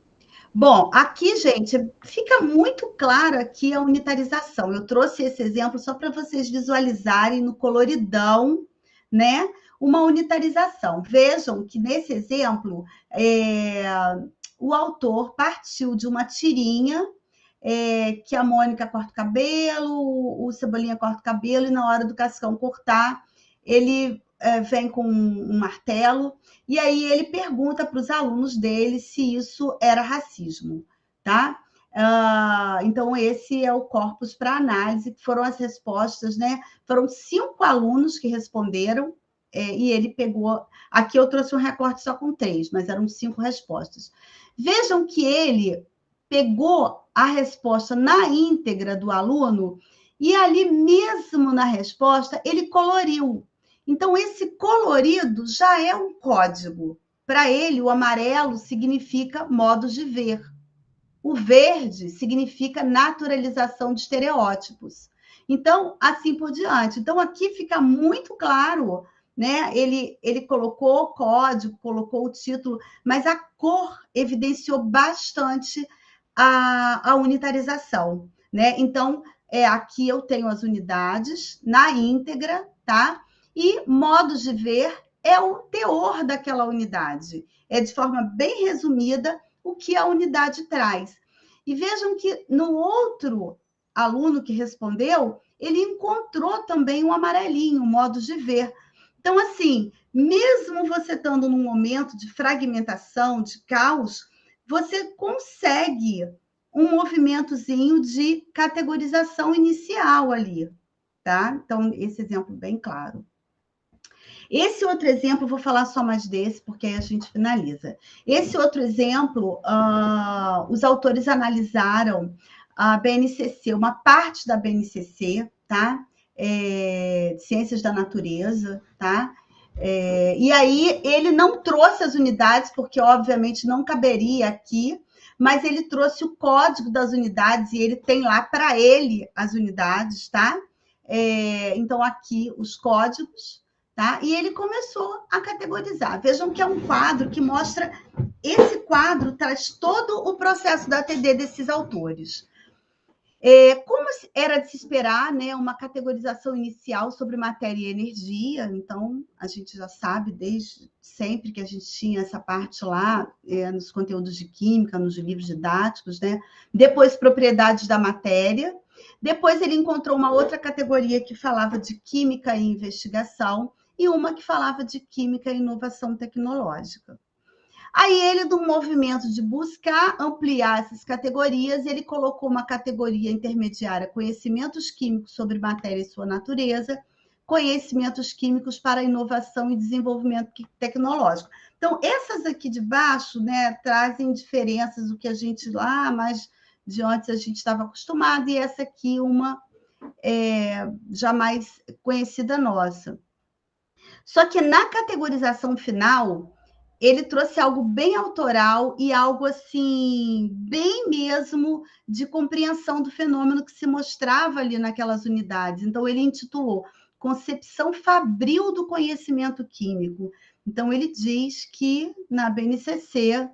Bom, aqui, gente, fica muito claro aqui a unitarização. Eu trouxe esse exemplo só para vocês visualizarem no coloridão, né, uma unitarização. Vejam que, nesse exemplo, o autor partiu de uma tirinha que a Mônica corta o cabelo, o Cebolinha corta o cabelo, e na hora do Cascão cortar, ele vem com um martelo, e aí ele pergunta para os alunos dele se isso era racismo, tá? Então, esse é o corpus para análise, que foram as respostas, né? Foram 5 alunos que responderam, e ele pegou... Aqui eu trouxe um recorte só com 3, mas eram 5 respostas. Vejam que ele pegou a resposta na íntegra do aluno, e ali mesmo na resposta, ele coloriu. Então, esse colorido já é um código. Para ele, o amarelo significa modos de ver. O verde significa naturalização de estereótipos. Então, assim por diante. Então, aqui fica muito claro, né? Ele colocou o código, colocou o título, mas a cor evidenciou bastante a unitarização, né? Então, aqui eu tenho as unidades na íntegra, tá? E modos de ver é o teor daquela unidade. É, de forma bem resumida, o que a unidade traz. E vejam que no outro aluno que respondeu, ele encontrou também um amarelinho, modos de ver. Então, assim, mesmo você estando num momento de fragmentação, de caos, você consegue um movimentozinho de categorização inicial ali, tá? Então, esse exemplo bem claro. Esse outro exemplo, vou falar só mais desse, porque aí a gente finaliza. Esse outro exemplo, os autores analisaram a BNCC, uma parte da BNCC, tá? Ciências da Natureza, tá? E aí ele não trouxe as unidades, porque obviamente não caberia aqui, mas ele trouxe o código das unidades, e ele tem lá para ele as unidades, tá? Então, aqui os códigos, tá? E ele começou a categorizar. Vejam que é um quadro que mostra... Esse quadro traz todo o processo da ATD desses autores. Como era de se esperar, né, uma categorização inicial sobre matéria e energia, então a gente já sabe desde sempre que a gente tinha essa parte lá nos conteúdos de química, nos livros didáticos, né? Depois, propriedades da matéria. Depois ele encontrou uma outra categoria que falava de química e investigação e uma que falava de química e inovação tecnológica. Aí ele, do movimento de buscar ampliar essas categorias, ele colocou uma categoria intermediária, conhecimentos químicos sobre matéria e sua natureza, conhecimentos químicos para inovação e desenvolvimento tecnológico. Então, essas aqui de baixo, né, trazem diferenças do que a gente lá, mais de antes a gente estava acostumado, e essa aqui uma já mais conhecida nossa. Só que na categorização final, ele trouxe algo bem autoral e algo assim, bem mesmo de compreensão do fenômeno que se mostrava ali naquelas unidades. Então, ele intitulou Concepção Fabril do Conhecimento Químico. Então, ele diz que na BNCC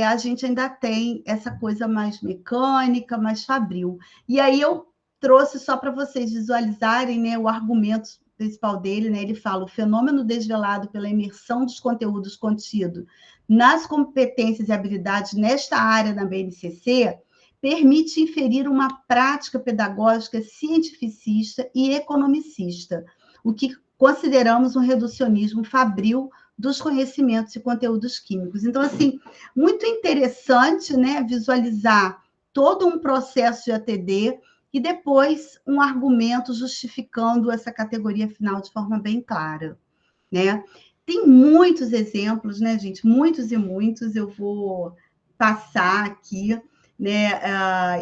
a gente ainda tem essa coisa mais mecânica, mais fabril. E aí eu trouxe só para vocês visualizarem, né, o argumento principal dele, né? Ele fala: o fenômeno desvelado pela imersão dos conteúdos contidos nas competências e habilidades nesta área da BNCC permite inferir uma prática pedagógica cientificista e economicista, o que consideramos um reducionismo fabril dos conhecimentos e conteúdos químicos. Então, assim, muito interessante, né, visualizar todo um processo de ATD e depois um argumento justificando essa categoria final de forma bem clara, né? Tem muitos exemplos, né, gente? Muitos e muitos. Eu vou passar aqui, né?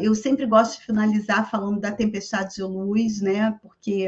Eu sempre gosto de finalizar falando da tempestade de luz, né? Porque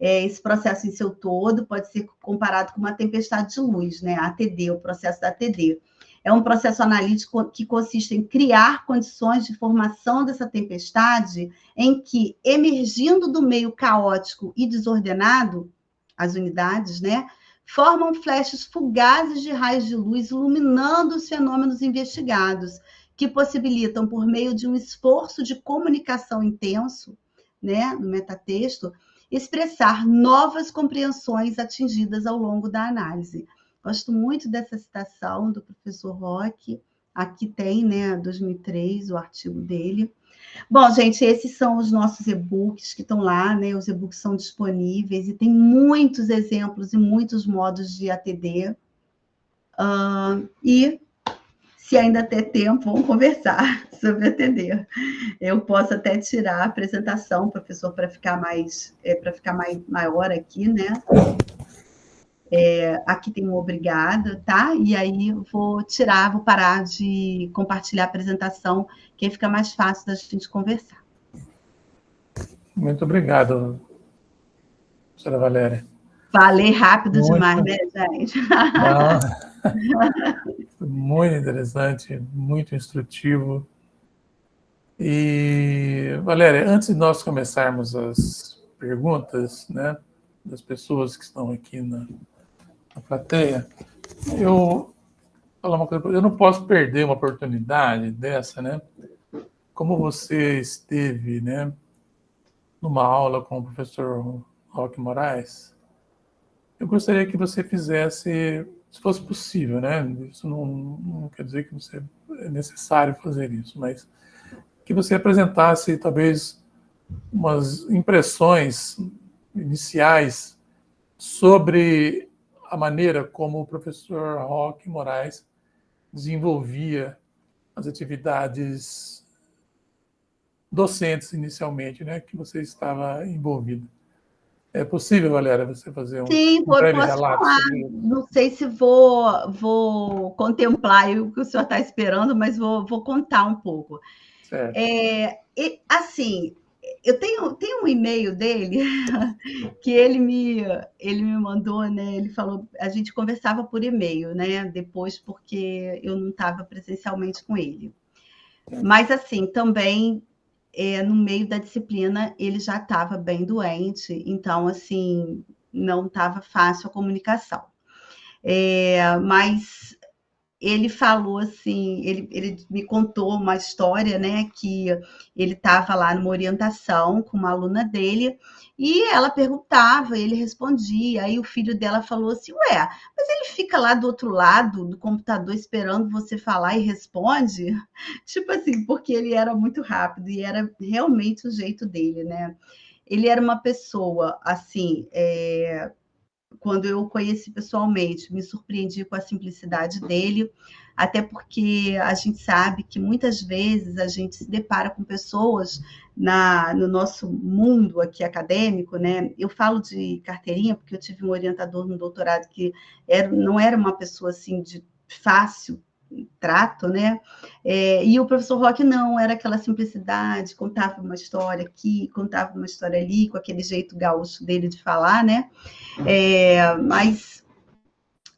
esse processo em seu todo pode ser comparado com uma tempestade de luz, né? A ATD, o processo da ATD. É um processo analítico que consiste em criar condições de formação dessa tempestade em que, emergindo do meio caótico e desordenado, as unidades, né, formam flashes fugazes de raios de luz iluminando os fenômenos investigados, que possibilitam, por meio de um esforço de comunicação intenso, né, no metatexto, expressar novas compreensões atingidas ao longo da análise. Gosto muito dessa citação do professor Roque. Aqui tem, né, 2003, o artigo dele. Bom, gente, esses são os nossos e-books que estão lá, né? Os e-books são disponíveis e tem muitos exemplos e muitos modos de ATD. E, se ainda ter tempo, vamos conversar sobre ATD. Eu posso até tirar a apresentação, professor, para ficar maior aqui, né? Aqui tem um obrigado, tá? E aí eu vou parar de compartilhar a apresentação, que aí fica mais fácil da gente conversar. Muito obrigado, professora Valéria. Falei rápido demais, né, gente? Não, muito interessante, muito instrutivo. E, Valéria, antes de nós começarmos as perguntas, né, das pessoas que estão aqui na plateia, eu falar uma coisa, eu não posso perder uma oportunidade dessa, né? Como você esteve, né, numa aula com o professor Roque Moraes, eu gostaria que você fizesse, se fosse possível, né? Isso não quer dizer que você é necessário fazer isso, mas que você apresentasse talvez umas impressões iniciais sobre a maneira como o professor Roque Moraes desenvolvia as atividades docentes inicialmente, né, que você estava envolvido. É possível, Valéria, você fazer um Sim, breve posso relato falar. sobre isso? Não sei se vou contemplar o que o senhor está esperando, mas vou contar um pouco. Certo. Assim, eu tenho um e-mail dele que ele me mandou, né? Ele falou, a gente conversava por e-mail, né? Depois, porque eu não estava presencialmente com ele. Mas, assim, também, no meio da disciplina, ele já estava bem doente, então, assim, não estava fácil a comunicação. Mas ele falou assim, ele me contou uma história, né, que ele estava lá numa orientação com uma aluna dele, e ela perguntava, ele respondia, aí o filho dela falou assim, ué, mas ele fica lá do outro lado do computador esperando você falar e responde? Tipo assim, porque ele era muito rápido, e era realmente o jeito dele, né? Ele era uma pessoa, assim, quando eu o conheci pessoalmente, me surpreendi com a simplicidade dele, até porque a gente sabe que muitas vezes a gente se depara com pessoas no nosso mundo aqui acadêmico, né? Eu falo de carteirinha porque eu tive um orientador no doutorado que não era uma pessoa assim de fácil trato, né? E o professor Roque não, era aquela simplicidade, contava uma história aqui, contava uma história ali, com aquele jeito gaúcho dele de falar, né? Mas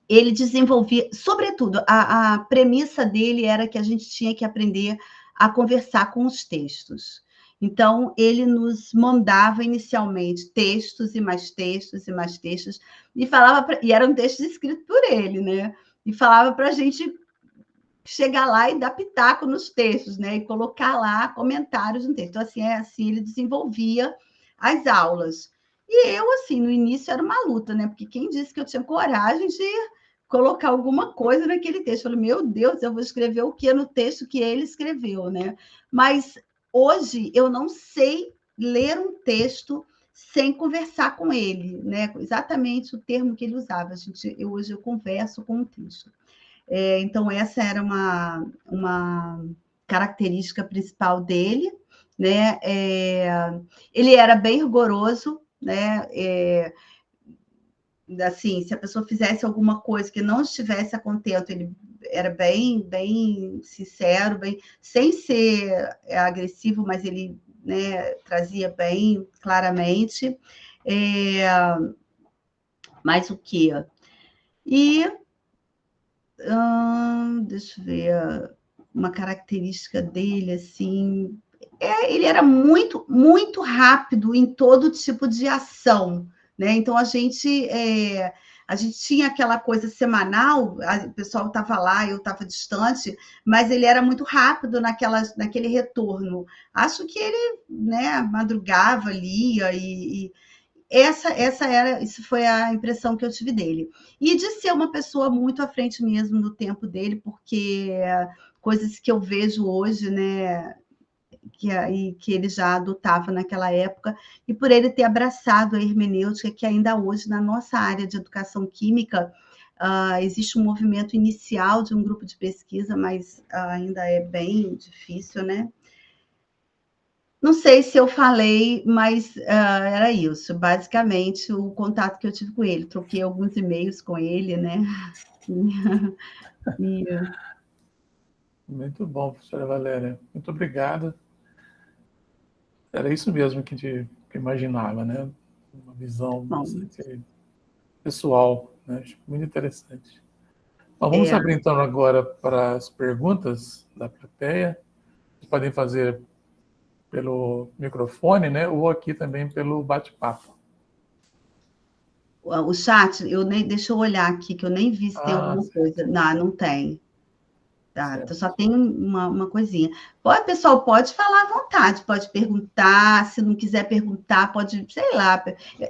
ele desenvolvia, sobretudo, a premissa dele era que a gente tinha que aprender a conversar com os textos. Então, ele nos mandava inicialmente textos e mais textos e mais textos, e eram textos escritos por ele, né? E falava para a gente chegar lá e dar pitaco nos textos, né? E colocar lá comentários no texto. Então, assim ele desenvolvia as aulas. E eu, assim, no início era uma luta, né? Porque quem disse que eu tinha coragem de colocar alguma coisa naquele texto? Eu falei, meu Deus, eu vou escrever o que no texto que ele escreveu, né? Mas hoje eu não sei ler um texto sem conversar com ele, né? Exatamente o termo que ele usava. Hoje eu converso com o texto. Então, essa era uma característica principal dele, né? Ele era bem rigoroso, né? Assim, se a pessoa fizesse alguma coisa que não estivesse a contento, ele era bem, bem sincero, bem, sem ser agressivo, mas ele, né, trazia bem claramente. Mais o quê? E deixa eu ver, uma característica dele, assim, ele era muito, muito rápido em todo tipo de ação, né? Então, a gente tinha aquela coisa semanal, o pessoal estava lá, eu estava distante, mas ele era muito rápido naquele retorno. Acho que ele, né, madrugava, lia isso foi a impressão que eu tive dele. E de ser uma pessoa muito à frente mesmo do tempo dele, porque coisas que eu vejo hoje, né, que ele já adotava naquela época, e por ele ter abraçado a hermenêutica, que ainda hoje, na nossa área de educação química, existe um movimento inicial de um grupo de pesquisa, mas ainda é bem difícil, né? Não sei se eu falei, mas era isso. Basicamente, o contato que eu tive com ele. Troquei alguns e-mails com ele, né? Muito bom, professora Valéria. Muito obrigado. Era isso mesmo que a gente imaginava, né? Uma visão bastante pessoal, né? Acho muito interessante. Bom, vamos abrir então agora para as perguntas da plateia. Vocês podem fazer pelo microfone, né? Ou aqui também pelo bate-papo. O chat, deixa eu olhar aqui, que eu nem vi se tem alguma coisa. Não tem. Tá, Certo. então só tem uma coisinha. Pode, pessoal, pode falar à vontade, pode perguntar, se não quiser perguntar, pode, sei lá.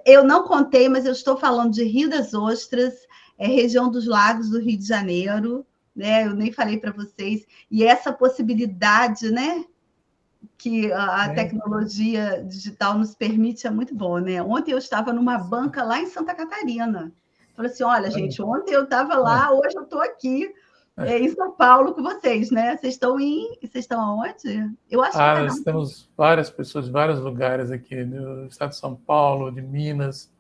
Eu não contei, mas eu estou falando de Rio das Ostras, região dos Lagos do Rio de Janeiro, né? Eu nem falei para vocês. E essa possibilidade, né, que a tecnologia digital nos permite é muito bom, né? Ontem eu estava numa banca lá em Santa Catarina. Falei assim, olha, gente, ontem eu estava lá, hoje eu estou aqui em São Paulo com vocês, né? Vocês estão aonde? Eu acho que Nós temos várias pessoas de vários lugares aqui, do estado de São Paulo, de Minas,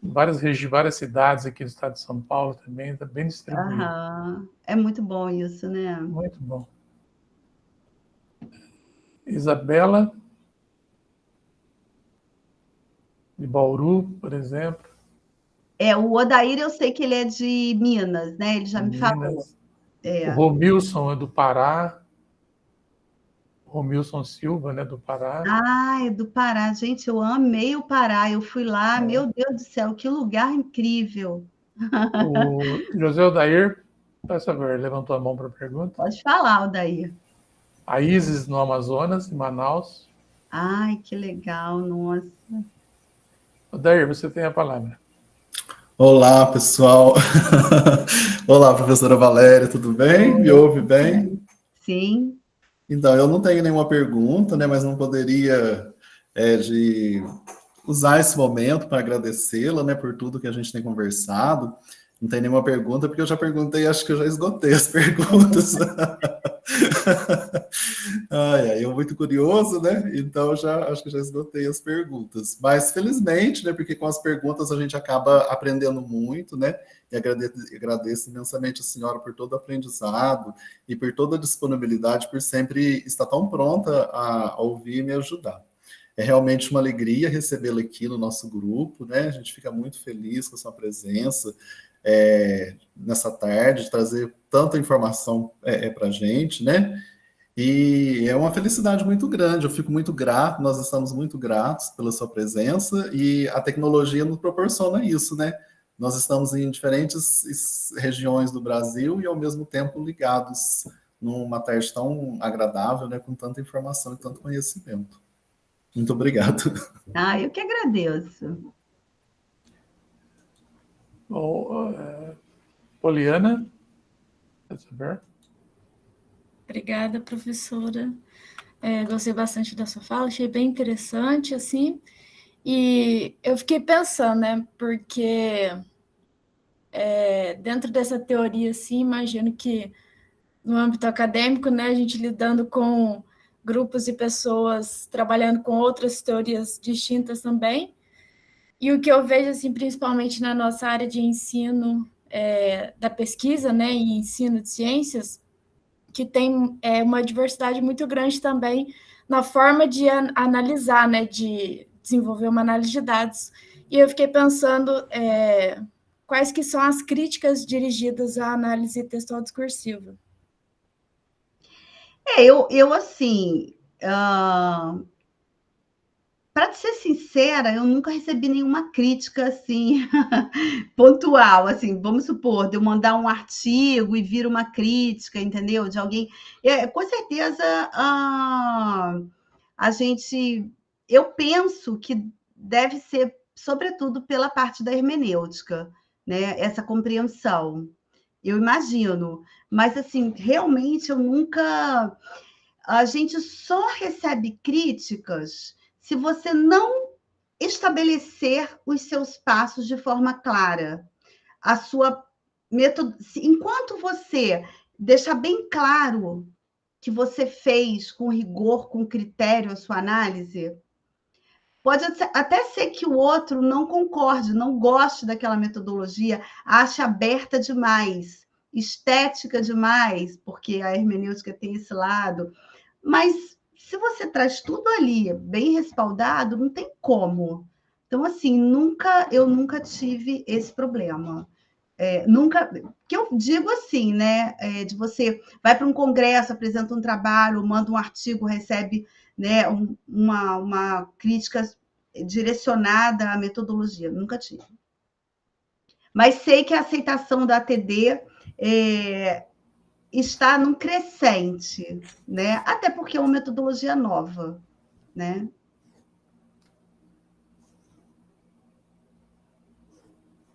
várias cidades aqui do estado de São Paulo também, está bem distribuído. É muito bom isso, né? Muito bom. Isabela, de Bauru, por exemplo. O Odair, eu sei que ele é de Minas, né? Ele já me falou. O Romilson é do Pará. Romilson Silva, né, do Pará. É do Pará. Gente, eu amei o Pará. Eu fui lá, meu Deus do céu, que lugar incrível. O José Odair, por favor, levantou a mão para a pergunta. Pode falar, Odair. A Isis, no Amazonas, em Manaus. Ai, que legal, nossa. Odair, você tem a palavra. Olá, pessoal. Olá, professora Valéria, tudo bem? Me ouve bem? Sim. Então, eu não tenho nenhuma pergunta, né, mas não poderia de usar esse momento para agradecê-la, né, por tudo que a gente tem conversado. Não tem nenhuma pergunta, porque eu já perguntei, acho que eu já esgotei as perguntas. Eu muito curioso, né? Então acho que já esgotei as perguntas. Mas felizmente, né? Porque com as perguntas a gente acaba aprendendo muito, né? E agradeço imensamente a senhora por todo o aprendizado e por toda a disponibilidade, por sempre estar tão pronta a ouvir e me ajudar. É realmente uma alegria recebê-la aqui no nosso grupo, né? A gente fica muito feliz com a sua presença nessa tarde, de trazer tanta informação para a gente, né? E é uma felicidade muito grande, eu fico muito grato, nós estamos muito gratos pela sua presença e a tecnologia nos proporciona isso, né? Nós estamos em diferentes regiões do Brasil e ao mesmo tempo ligados numa tarde tão agradável, né? Com tanta informação e tanto conhecimento. Muito obrigado. Eu que agradeço. Bom, Poliana, quer saber? Obrigada, professora. Gostei bastante da sua fala, achei bem interessante, assim, e eu fiquei pensando, né, porque dentro dessa teoria, assim, imagino que no âmbito acadêmico, né, a gente lidando com grupos e pessoas trabalhando com outras teorias distintas também, e o que eu vejo, assim, principalmente na nossa área de ensino da pesquisa, né, e ensino de ciências, que tem uma diversidade muito grande também na forma de analisar, né, de desenvolver uma análise de dados. E eu fiquei pensando quais que são as críticas dirigidas à análise textual discursiva. Eu assim, para ser sincera, eu nunca recebi nenhuma crítica assim pontual, assim, vamos supor, de eu mandar um artigo e vir uma crítica, entendeu? De alguém. Com certeza, eu penso que deve ser, sobretudo, pela parte da hermenêutica, né? Essa compreensão. Eu imagino, mas assim, realmente eu nunca. A gente só recebe críticas se você não estabelecer os seus passos de forma clara. A sua enquanto você deixar bem claro que você fez com rigor, com critério a sua análise, pode até ser que o outro não concorde, não goste daquela metodologia, ache aberta demais, estética demais, porque a hermenêutica tem esse lado. Mas se você traz tudo ali bem respaldado, não tem como. Então, assim, eu nunca tive esse problema. Nunca, que eu digo assim, né? De você vai para um congresso, apresenta um trabalho, manda um artigo, recebe, né, uma crítica direcionada à metodologia. Nunca tive. Mas sei que a aceitação da ATD está num crescente, né? Até porque é uma metodologia nova, né?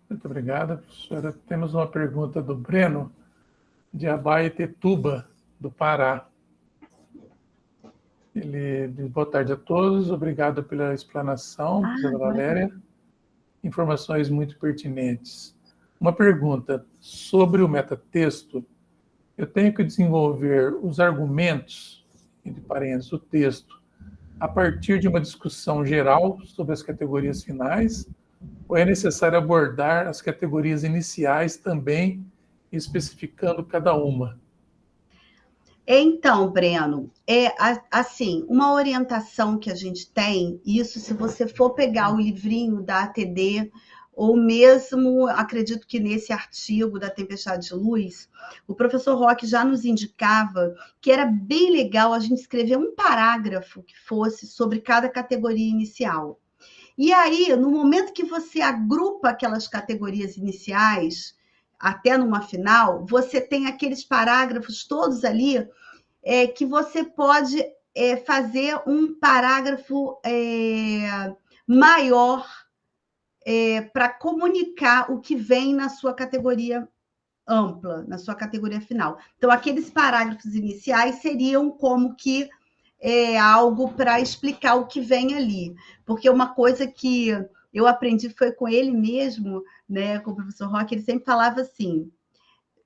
Muito obrigada, professora. Temos uma pergunta do Breno, de Abaetetuba, do Pará. Ele diz: boa tarde a todos, obrigado pela explanação, professora Valéria. Informações muito pertinentes. Uma pergunta sobre o metatexto. Eu tenho que desenvolver os argumentos, entre parênteses, do texto, a partir de uma discussão geral sobre as categorias finais, ou é necessário abordar as categorias iniciais também, especificando cada uma? Então, Breno, assim, uma orientação que a gente tem, isso se você for pegar o livrinho da ATD, ou mesmo, acredito que nesse artigo da Tempestade de Luz, o professor Roque já nos indicava que era bem legal a gente escrever um parágrafo que fosse sobre cada categoria inicial. E aí, no momento que você agrupa aquelas categorias iniciais, até numa final, você tem aqueles parágrafos todos ali, que você pode fazer um parágrafo maior para comunicar o que vem na sua categoria ampla, na sua categoria final. Então, aqueles parágrafos iniciais seriam como que algo para explicar o que vem ali. Porque uma coisa que eu aprendi foi com ele mesmo, né, com o professor Roque, ele sempre falava assim,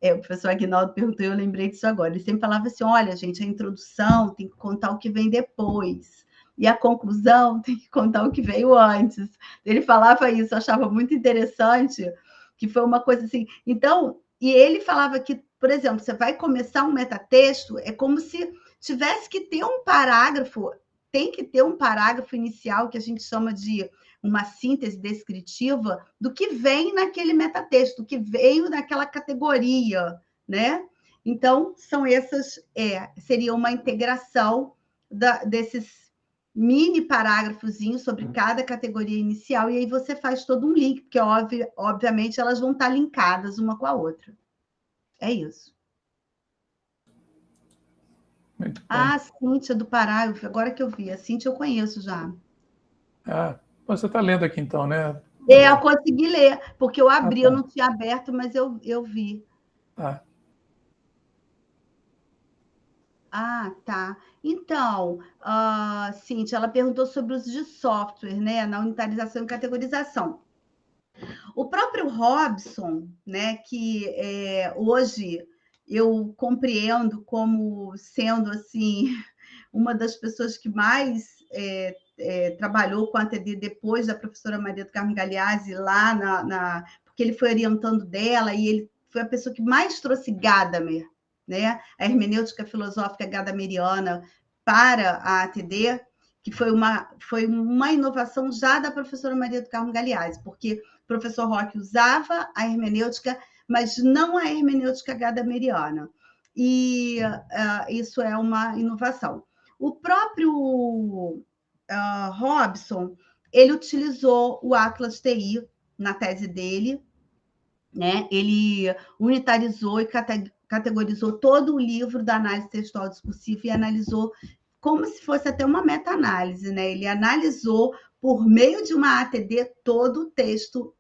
o professor Aguinaldo perguntou, eu lembrei disso agora, ele sempre falava assim, olha, gente, a introdução tem que contar o que vem depois, e a conclusão tem que contar o que veio antes. Ele falava isso, eu achava muito interessante, que foi uma coisa assim. Então, e ele falava que, por exemplo, você vai começar um metatexto, é como se tivesse que ter um parágrafo, tem que ter um parágrafo inicial que a gente chama de uma síntese descritiva do que vem naquele metatexto, do que veio naquela categoria, né? Então, são essas, seria uma integração desses mini parágrafozinhos sobre cada categoria inicial, e aí você faz todo um link, porque, obviamente, elas vão estar linkadas uma com a outra. É isso. Muito bem. Ah, Cíntia do Pará, agora que eu vi. A Cíntia eu conheço já. Ah, você está lendo aqui então, né? Eu consegui ler, porque eu abri, tá. eu não tinha aberto, mas eu vi. Ah, Tá. Então, Cíntia, ela perguntou sobre o uso de software, né, na unitarização e categorização. O próprio Robson, né, que hoje eu compreendo como sendo assim uma das pessoas que mais trabalhou com a ATD depois da professora Maria do Carmo Galeazzi lá porque ele foi orientando dela e ele foi a pessoa que mais trouxe Gadamer, né, a hermenêutica filosófica gadameriana para a ATD, que foi uma inovação já da professora Maria do Carmo Galeazzi, porque o professor Roque usava a hermenêutica, mas não a hermenêutica gadameriana. E isso é uma inovação. O próprio Robson, ele utilizou o Atlas TI na tese dele, né? Ele unitarizou e categorizou todo o livro da análise textual discursiva e analisou como se fosse até uma meta-análise, né? Ele analisou, por meio de uma ATD, todo o texto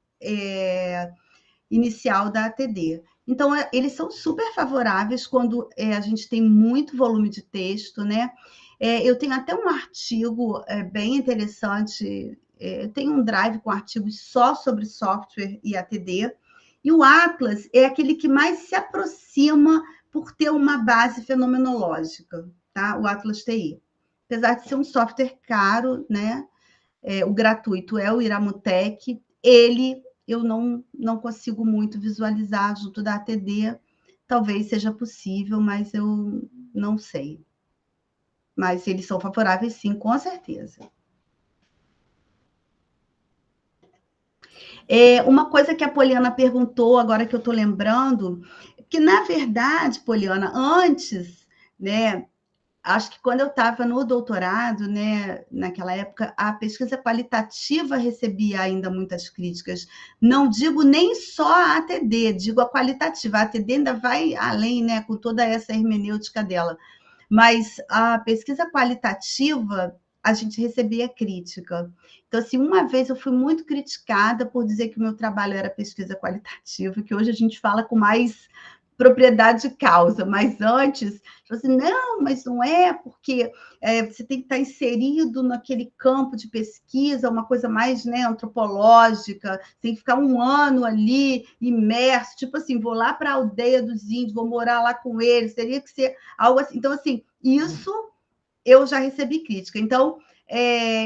inicial da ATD. Então, eles são super favoráveis quando a gente tem muito volume de texto, né? Eu tenho até um artigo bem interessante, eu tenho um drive com artigos só sobre software e ATD, e o Atlas é aquele que mais se aproxima por ter uma base fenomenológica, tá? O Atlas TI. Apesar de ser um software caro, né? O gratuito é o Iramutec, eu não consigo muito visualizar junto da ATD, talvez seja possível, mas eu não sei. Mas eles são favoráveis, sim, com certeza. Uma coisa que a Poliana perguntou, agora que eu estou lembrando, que, na verdade, Poliana, antes, né, acho que quando eu estava no doutorado, né, naquela época, a pesquisa qualitativa recebia ainda muitas críticas. Não digo nem só a ATD, digo a qualitativa. A ATD ainda vai além, né, com toda essa hermenêutica dela. Mas a pesquisa qualitativa, a gente recebia crítica. Então, assim, uma vez eu fui muito criticada por dizer que o meu trabalho era pesquisa qualitativa, que hoje a gente fala com mais propriedade de causa, mas antes, assim, não, mas não é, porque você tem que estar inserido naquele campo de pesquisa, uma coisa mais, né, antropológica, tem que ficar um ano ali imerso, tipo assim, vou lá para a aldeia dos índios, vou morar lá com eles, teria que ser algo assim. Então, assim, isso eu já recebi crítica. Então,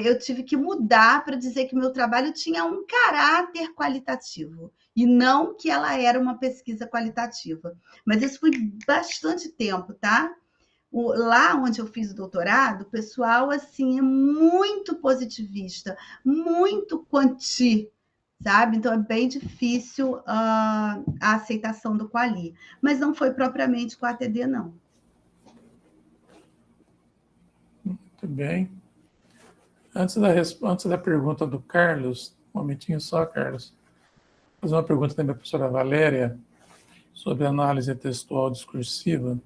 eu tive que mudar para dizer que o meu trabalho tinha um caráter qualitativo, e não que ela era uma pesquisa qualitativa. Mas isso foi bastante tempo, tá? Lá onde eu fiz o doutorado, o pessoal assim, é muito positivista, muito quanti, sabe? Então, é bem difícil a aceitação do quali. Mas não foi propriamente com a ATD, não. Muito bem. Antes da pergunta do Carlos, um momentinho só, Carlos. Vou fazer uma pergunta também para a professora Valéria sobre análise textual discursiva.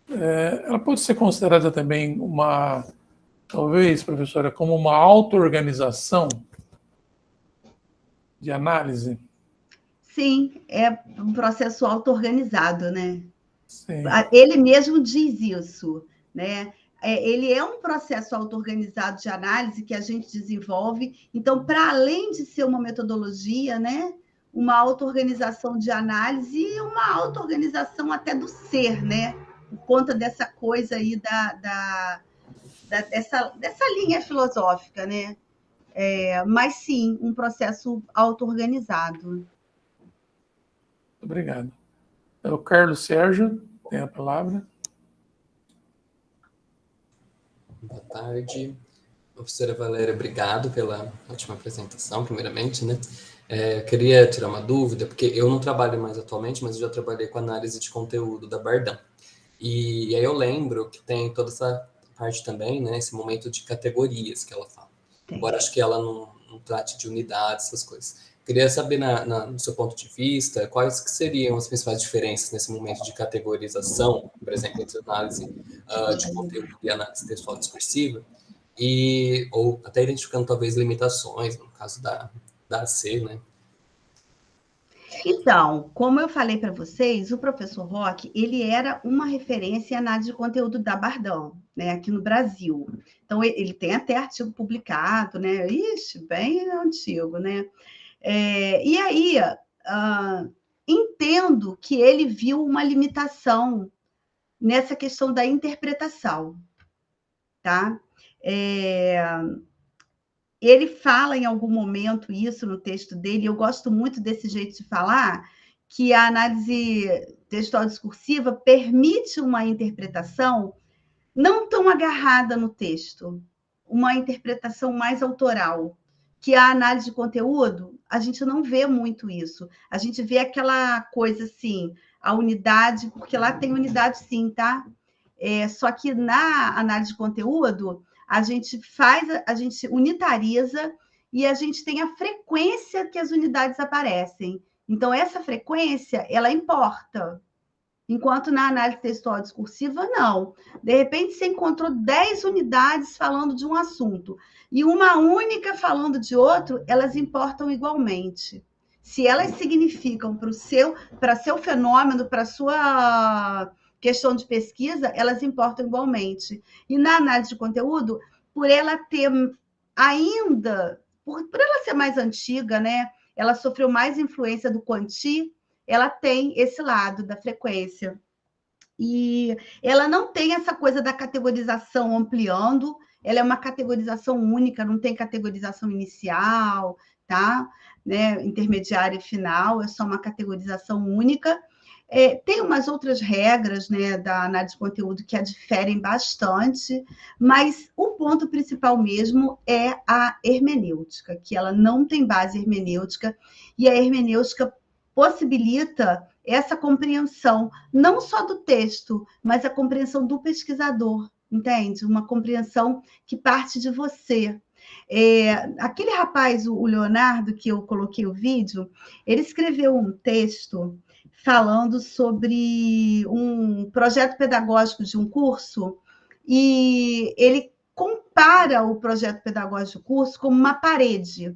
Ela pode ser considerada também talvez, professora, como uma auto-organização de análise? Sim, é um processo auto-organizado, né? Sim. Ele mesmo diz isso, né? Ele é um processo auto-organizado de análise que a gente desenvolve. Então, para além de ser uma metodologia, né? Uma auto-organização de análise e uma auto-organização até do ser, né? Por conta dessa coisa aí dessa linha filosófica, né? Mas sim, um processo auto-organizado. Obrigado. O Carlos Sérgio tem a palavra. Boa tarde. Professora Valéria, obrigado pela ótima apresentação, primeiramente, né? Queria tirar uma dúvida, porque eu não trabalho mais atualmente, mas eu já trabalhei com análise de conteúdo da Bardam. E aí eu lembro que tem toda essa parte também, né? Esse momento de categorias que ela fala. Embora acho que ela não trate de unidades, essas coisas. Queria saber, no seu ponto de vista, quais que seriam as principais diferenças nesse momento de categorização, por exemplo, entre análise de conteúdo e análise textual discursiva, ou até identificando talvez limitações, no caso da AC, né? Então, como eu falei para vocês, o professor Roque, ele era uma referência em análise de conteúdo da Bardam, né, aqui no Brasil. Então, ele tem até artigo publicado, né? Ixi, bem antigo, né? E aí, entendo que ele viu uma limitação nessa questão da interpretação, tá? Ele fala em algum momento isso no texto dele, eu gosto muito desse jeito de falar, que a análise textual discursiva permite uma interpretação não tão agarrada no texto, uma interpretação mais autoral, que a análise de conteúdo, a gente não vê muito isso. A gente vê aquela coisa assim, a unidade, porque lá tem unidade sim, tá? Só que na análise de conteúdo, a gente unitariza e a gente tem a frequência que as unidades aparecem. Então, essa frequência, ela importa. Enquanto na análise textual discursiva, não. De repente, você encontrou 10 unidades falando de um assunto e uma única falando de outro, elas importam igualmente. Se elas significam para seu fenômeno, para a sua questão de pesquisa, elas importam igualmente. E na análise de conteúdo, por ela ter ainda, por ela ser mais antiga, né? Ela sofreu mais influência do quanti, ela tem esse lado da frequência. E ela não tem essa coisa da categorização ampliando, ela é uma categorização única, não tem categorização inicial, tá? Né? Intermediária e final, é só uma categorização única. Tem umas outras regras, né, da análise de conteúdo que a diferem bastante, mas o ponto principal mesmo é a hermenêutica, que ela não tem base hermenêutica, e a hermenêutica possibilita essa compreensão, não só do texto, mas a compreensão do pesquisador, entende? Uma compreensão que parte de você. Aquele rapaz, o Leonardo, que eu coloquei o vídeo, ele escreveu um texto falando sobre um projeto pedagógico de um curso, e ele compara o projeto pedagógico do curso como uma parede.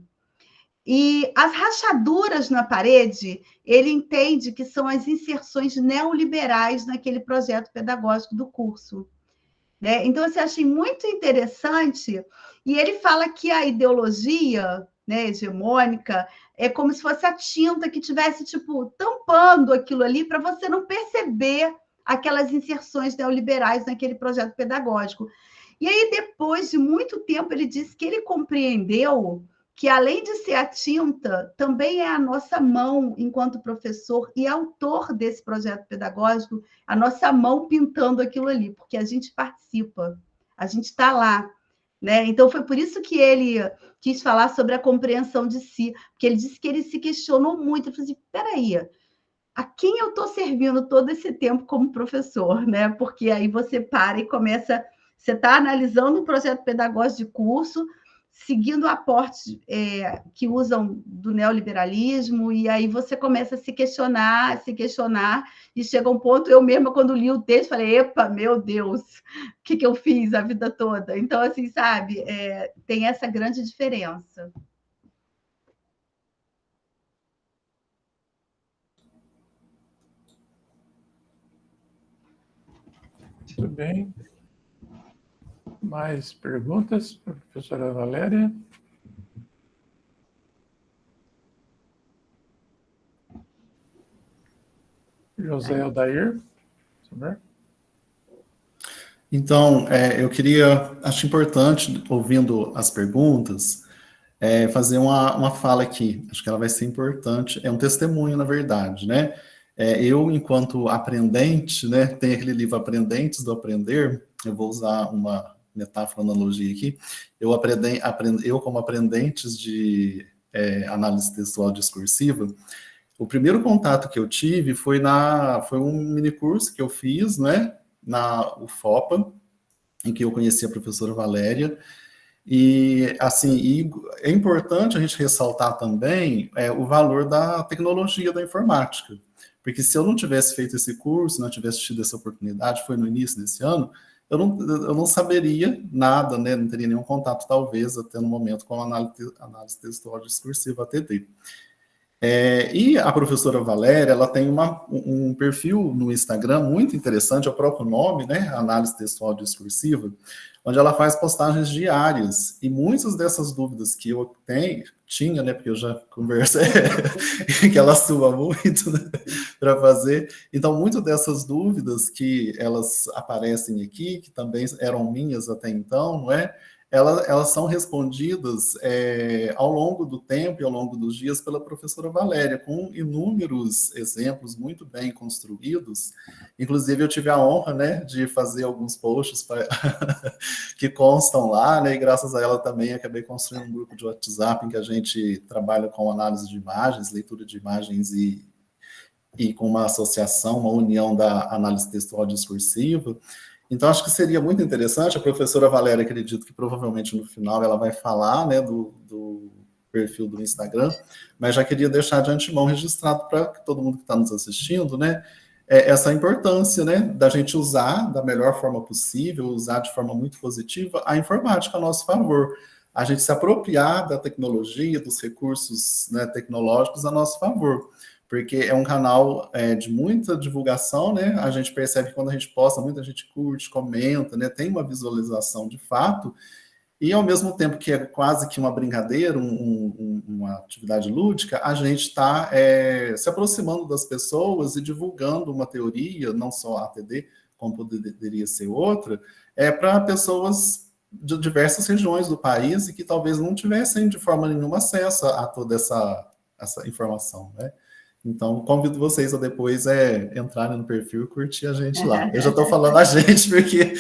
E as rachaduras na parede, ele entende que são as inserções neoliberais naquele projeto pedagógico do curso. Né? Então, assim, achei muito interessante. E ele fala que a ideologia, né, hegemônica é como se fosse a tinta que tivesse tipo tampando aquilo ali para você não perceber aquelas inserções neoliberais naquele projeto pedagógico. E aí, depois de muito tempo, ele disse que ele compreendeu que, além de ser a tinta, também é a nossa mão, enquanto professor e autor desse projeto pedagógico, a nossa mão pintando aquilo ali, porque a gente participa, a gente está lá. Né? Então, foi por isso que ele quis falar sobre a compreensão de si, porque ele disse que ele se questionou muito. Ele falou assim, peraí, a quem eu estou servindo todo esse tempo como professor? Né? Porque aí você para e começa... Você está analisando um projeto pedagógico de curso, seguindo aportes que usam do neoliberalismo, e aí você começa a se questionar, e chega um ponto, eu mesma, quando li o texto, falei, epa, meu Deus, o que eu fiz a vida toda? Então, assim, sabe, tem essa grande diferença. Muito bem. Mais perguntas para a professora Valéria? José Aldair? Então, eu acho importante, ouvindo as perguntas, fazer uma fala aqui. Acho que ela vai ser importante. É um testemunho, na verdade, né? Eu, enquanto aprendente, né, tem aquele livro Aprendentes do Aprender, eu vou usar uma metáfora, analogia aqui. Eu como aprendentes de análise textual discursiva, o primeiro contato que eu tive foi um minicurso que eu fiz, né, na UFOPA, em que eu conheci a professora Valéria. E, assim, é importante a gente ressaltar também o valor da tecnologia da informática, porque se eu não tivesse feito esse curso, não tivesse tido essa oportunidade, foi no início desse ano, eu não saberia nada, né, não teria nenhum contato, talvez, até no momento, com a análise textual discursiva, ATD. E a professora Valéria, ela tem um perfil no Instagram muito interessante, é o próprio nome, né, Análise Textual Discursiva, onde ela faz postagens diárias, e muitas dessas dúvidas que eu tinha, né, porque eu já conversei, que ela sua muito, né, para fazer, então muitas dessas dúvidas que elas aparecem aqui, que também eram minhas até então, não é? Elas são respondidas ao longo do tempo e ao longo dos dias pela professora Valéria, com inúmeros exemplos muito bem construídos. Inclusive, eu tive a honra, né, de fazer alguns posts que constam lá, né, e graças a ela também acabei construindo um grupo de WhatsApp em que a gente trabalha com análise de imagens, leitura de imagens e com uma associação, uma união da análise textual discursiva. Então, acho que seria muito interessante, a professora Valéria, acredito que provavelmente no final ela vai falar, né, do perfil do Instagram, mas já queria deixar de antemão registrado para todo mundo que está nos assistindo, né, essa importância, né, da gente usar da melhor forma possível, usar de forma muito positiva a informática a nosso favor, a gente se apropriar da tecnologia, dos recursos, né, tecnológicos a nosso favor, porque é um canal de muita divulgação, né? A gente percebe que quando a gente posta, muita gente curte, comenta, né? Tem uma visualização de fato, e ao mesmo tempo que é quase que uma brincadeira, uma atividade lúdica, a gente está se aproximando das pessoas e divulgando uma teoria, não só a ATD, como poderia ser outra, para pessoas de diversas regiões do país e que talvez não tivessem de forma nenhuma acesso a toda essa informação, né? Então, convido vocês a depois entrarem no perfil e curtir a gente lá. Eu já estou falando a gente, porque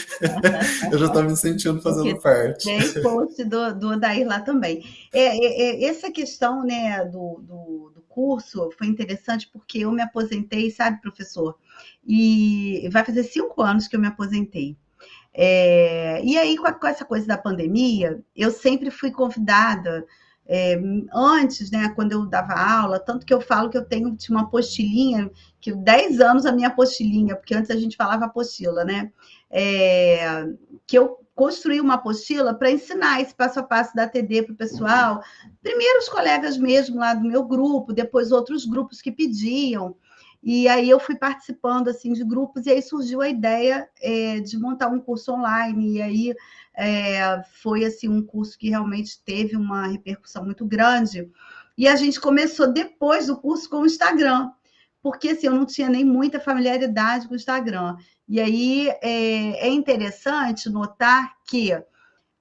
eu já estou me sentindo fazendo parte. Tem post do Odair lá também. Essa questão, né, do curso foi interessante, porque eu me aposentei, sabe, professor? E vai fazer 5 anos que eu me aposentei. E aí, com essa coisa da pandemia, eu sempre fui convidada, antes, né, quando eu dava aula, tanto que eu falo que tinha uma apostilinha, que 10 anos a minha apostilinha, porque antes a gente falava apostila, né? Que eu construí uma apostila para ensinar esse passo a passo da ATD para o pessoal. Primeiro os colegas mesmo lá do meu grupo, depois outros grupos que pediam. E aí eu fui participando assim de grupos, e aí surgiu a ideia de montar um curso online, e aí foi assim um curso que realmente teve uma repercussão muito grande, e a gente começou depois do curso com o Instagram, porque assim, eu não tinha nem muita familiaridade com o Instagram. E aí é interessante notar que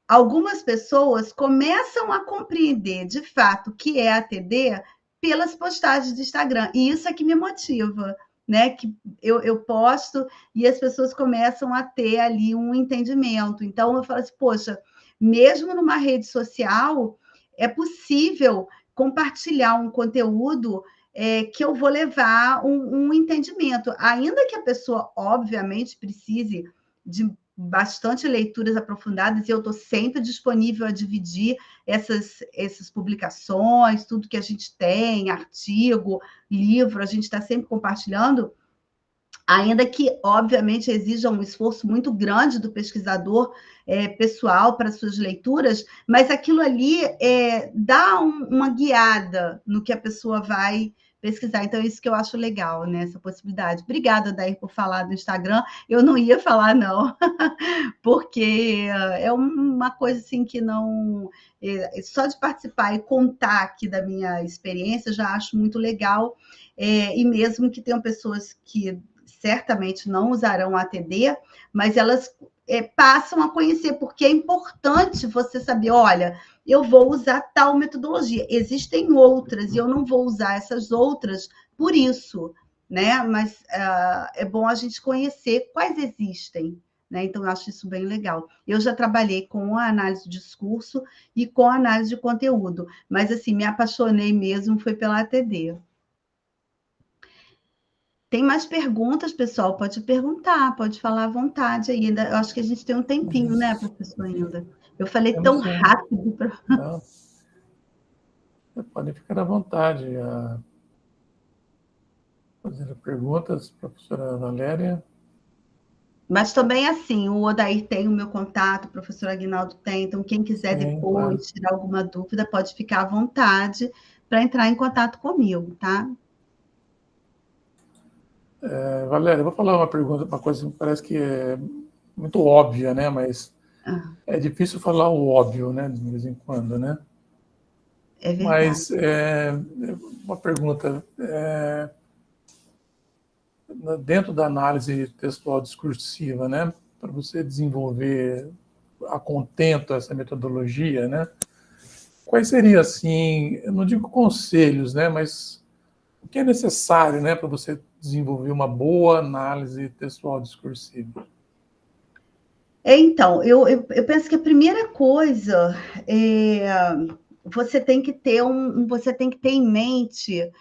algumas pessoas começam a compreender de fato o que é ATD pelas postagens do Instagram, e isso é que me motiva, né? Que eu posto e as pessoas começam a ter ali um entendimento. Então eu falo assim, poxa, mesmo numa rede social, é possível compartilhar um conteúdo que eu vou levar um entendimento, ainda que a pessoa, obviamente, precise de bastante leituras aprofundadas, e eu estou sempre disponível a dividir essas publicações, tudo que a gente tem, artigo, livro, a gente está sempre compartilhando, ainda que, obviamente, exija um esforço muito grande do pesquisador pessoal para suas leituras, mas aquilo ali dá uma guiada no que a pessoa vai pesquisar. Então, é isso que eu acho legal, né? Essa possibilidade. Obrigada, Dair, por falar do Instagram. Eu não ia falar, não, porque é uma coisa assim que não... só de participar e contar aqui da minha experiência, já acho muito legal, e mesmo que tenham pessoas que certamente não usarão a ATD, mas elas passam a conhecer, porque é importante você saber, olha, eu vou usar tal metodologia, existem outras, e eu não vou usar essas outras por isso, né? Mas é bom a gente conhecer quais existem, né? Então, eu acho isso bem legal. Eu já trabalhei com a análise de discurso e com a análise de conteúdo, mas, assim, me apaixonei mesmo foi pela ATD. Tem mais perguntas, pessoal? Pode perguntar, pode falar à vontade ainda. Eu acho que a gente tem um tempinho, né, professor, ainda. Eu falei tão rápido. Não. Podem ficar à vontade a fazer perguntas, professora Valéria. Mas também, assim, o Odair tem o meu contato, o professor Aguinaldo tem, então quem quiser depois tirar alguma dúvida, pode ficar à vontade para entrar em contato comigo, tá? Valéria, eu vou falar uma coisa que parece que é muito óbvia, né? Mas é difícil falar o óbvio, né? De vez em quando, né? É verdade. Mas uma pergunta, dentro da análise textual discursiva, né? Para você desenvolver a contento essa metodologia, né? Quais seriam, assim, eu não digo conselhos, né? Mas o que é necessário, né? Para você desenvolver uma boa análise textual discursiva? Então, eu penso que a primeira coisa você tem que ter em mente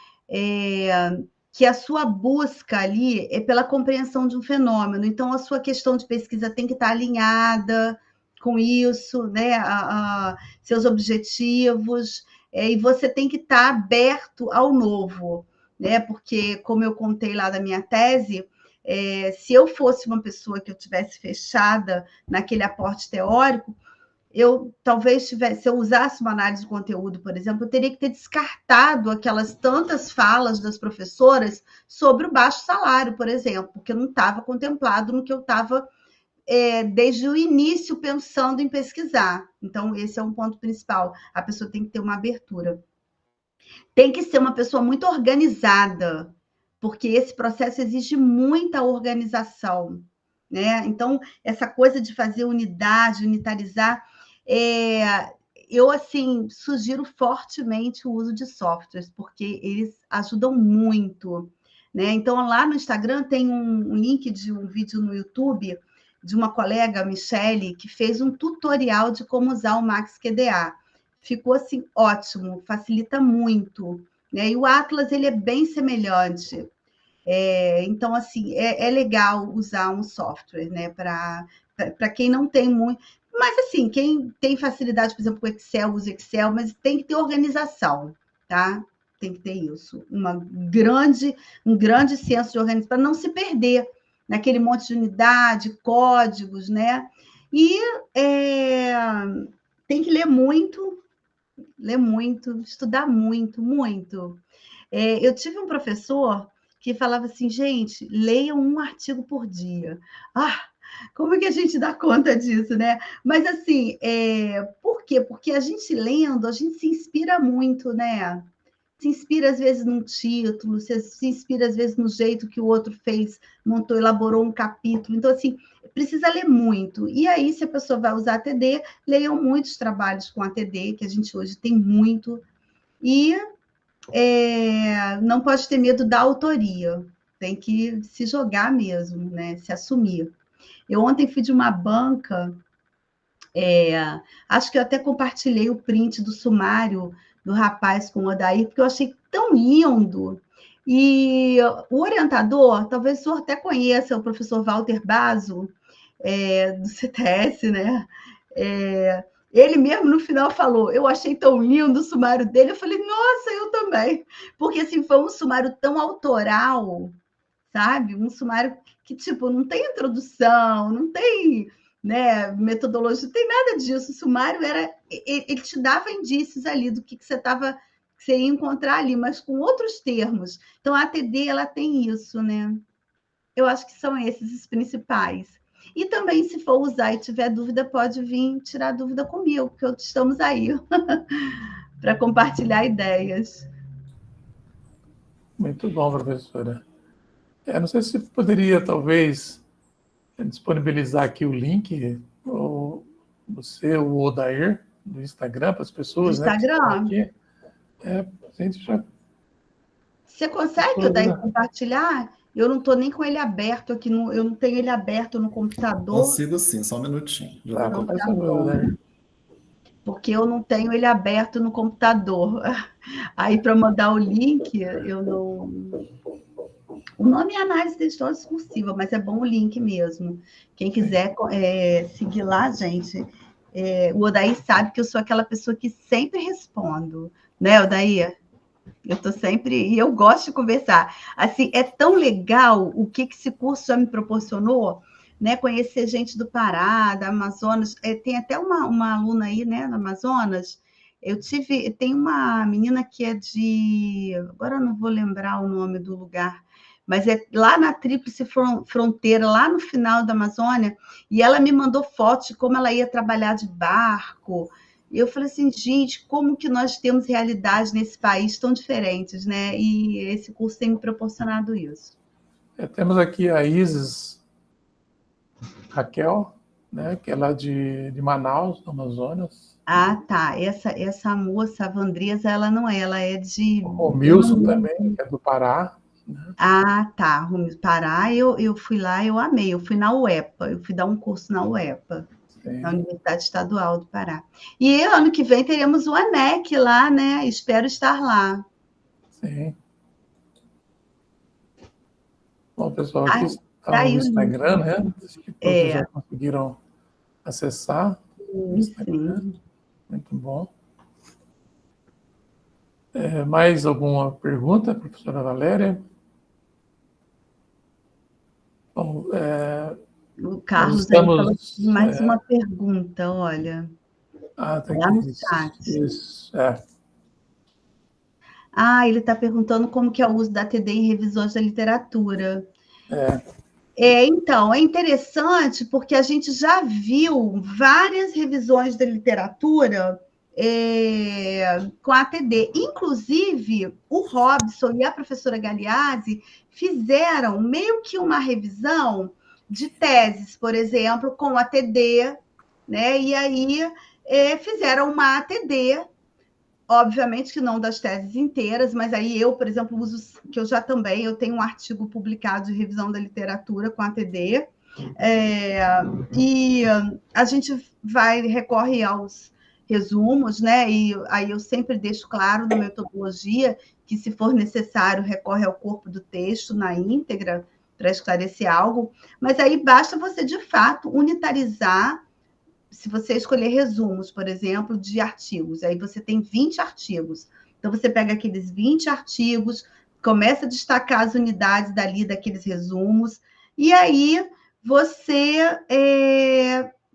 que a sua busca ali é pela compreensão de um fenômeno. Então, a sua questão de pesquisa tem que estar alinhada com isso, né? Seus objetivos, e você tem que estar aberto ao novo, né? Porque, como eu contei lá da minha tese, se eu fosse uma pessoa que eu tivesse fechada naquele aporte teórico, se eu usasse uma análise de conteúdo, por exemplo, eu teria que ter descartado aquelas tantas falas das professoras sobre o baixo salário, por exemplo, porque não estava contemplado no que eu estava desde o início pensando em pesquisar. Então, esse é um ponto principal. A pessoa tem que ter uma abertura. Tem que ser uma pessoa muito organizada, porque esse processo exige muita organização, né? Então, essa coisa de fazer unitarizar, eu, assim, sugiro fortemente o uso de softwares, porque eles ajudam muito, né? Então, lá no Instagram tem um link de um vídeo no YouTube de uma colega, Michele, que fez um tutorial de como usar o Max QDA. Ficou, assim, ótimo, facilita muito, né? E o Atlas, ele é bem semelhante. Então, assim, é legal usar um software, né, para para quem não tem muito. Mas, assim, quem tem facilidade, por exemplo, com Excel, usa Excel, mas tem que ter organização, tá? Tem que ter isso. Um grande senso de organização, para não se perder naquele monte de unidade, códigos, né? E tem que ler muito, estudar muito, muito. Eu tive um professor que falava assim, gente, leiam um artigo por dia. Como é que a gente dá conta disso, né? Mas, assim, por quê? Porque a gente lendo, a gente se inspira muito, né? Se inspira, às vezes, num título, se inspira, às vezes, no jeito que o outro fez, montou, elaborou um capítulo. Então, assim, precisa ler muito. E aí, se a pessoa vai usar ATD, leiam muitos trabalhos com ATD, que a gente hoje tem muito. E não pode ter medo da autoria. Tem que se jogar mesmo, né? Se assumir. Eu ontem fui de uma banca, acho que eu até compartilhei o print do sumário do rapaz com o Odair, porque eu achei tão lindo. E o orientador, talvez o senhor até conheça, o professor Walter Basso, do CTS, né? Ele mesmo no final falou, eu achei tão lindo o sumário dele, eu falei, nossa, eu também. Porque assim, foi um sumário tão autoral, sabe? Um sumário que, tipo, não tem introdução, não tem, né, metodologia, não tem nada disso. O sumário ele te dava indícios ali do que você ia encontrar ali, mas com outros termos. Então, a ATD, ela tem isso, né? Eu acho que são esses os principais. E também, se for usar e tiver dúvida, pode vir tirar dúvida comigo, porque estamos aí para compartilhar ideias. Muito bom, professora. Não sei se poderia, talvez, disponibilizar aqui o link, ou você, o Odair, do Instagram, para as pessoas, Do né, que estão Instagram? aqui. A gente já... Você consegue, Odair, compartilhar? Eu não estou nem com ele aberto aqui, eu não tenho ele aberto no computador. Consigo sim, só um minutinho. Já vou Tá colocar. bom, Odair. Porque eu não tenho ele aberto no computador. Aí, para mandar o link, eu não... O nome é análise textual discursiva, mas é bom o link mesmo. Quem quiser seguir lá, gente, o Odair sabe que eu sou aquela pessoa que sempre respondo, né, Odair? Eu estou sempre... E eu gosto de conversar. Assim, é tão legal o que esse curso já me proporcionou, né? Conhecer gente do Pará, da Amazonas. Tem até uma aluna aí, né, na Amazonas. Tem uma menina que é agora eu não vou lembrar o nome do lugar, mas é lá na Tríplice Fronteira, lá no final da Amazônia, e ela me mandou fotos de como ela ia trabalhar de barco. E eu falei assim, gente, como que nós temos realidades nesse país tão diferentes, né? E esse curso tem me proporcionado isso. Temos aqui a Isis Raquel, né, que é lá de Manaus, do Amazonas. Tá. Essa moça, a Vandresa, ela não é, ela é de... O Romilson também, que é do Pará. Né? Tá. Romilson, Pará, eu fui lá, eu amei. Eu fui na UEPA, eu fui dar um curso na UEPA. Sim. Na Universidade Estadual do Pará. E ano que vem teremos o ANEC lá, né? Espero estar lá. Sim. Bom, pessoal, aqui está o Instagram, né? Acho que todos já conseguiram acessar o Instagram. Sim. Muito bom. Mais alguma pergunta, professora Valéria? Bom, o Carlos falou mais uma pergunta, olha. Tá aqui. Lá no chat. Isso, ele está perguntando como que é o uso da ATD em revisões da literatura. Então, é interessante porque a gente já viu várias revisões da literatura com a ATD. Inclusive, o Robson e a professora Galeazzi fizeram meio que uma revisão de teses, por exemplo, com ATD, né? E aí fizeram uma ATD, obviamente que não das teses inteiras, mas aí eu, por exemplo, uso, que eu tenho um artigo publicado de revisão da literatura com ATD, e a gente recorre aos resumos, né? E aí eu sempre deixo claro na metodologia que, se for necessário, recorre ao corpo do texto na íntegra, para esclarecer algo, mas aí basta você, de fato, unitarizar. Se você escolher resumos, por exemplo, de artigos, aí você tem 20 artigos. Então, você pega aqueles 20 artigos, começa a destacar as unidades dali, daqueles resumos, e aí você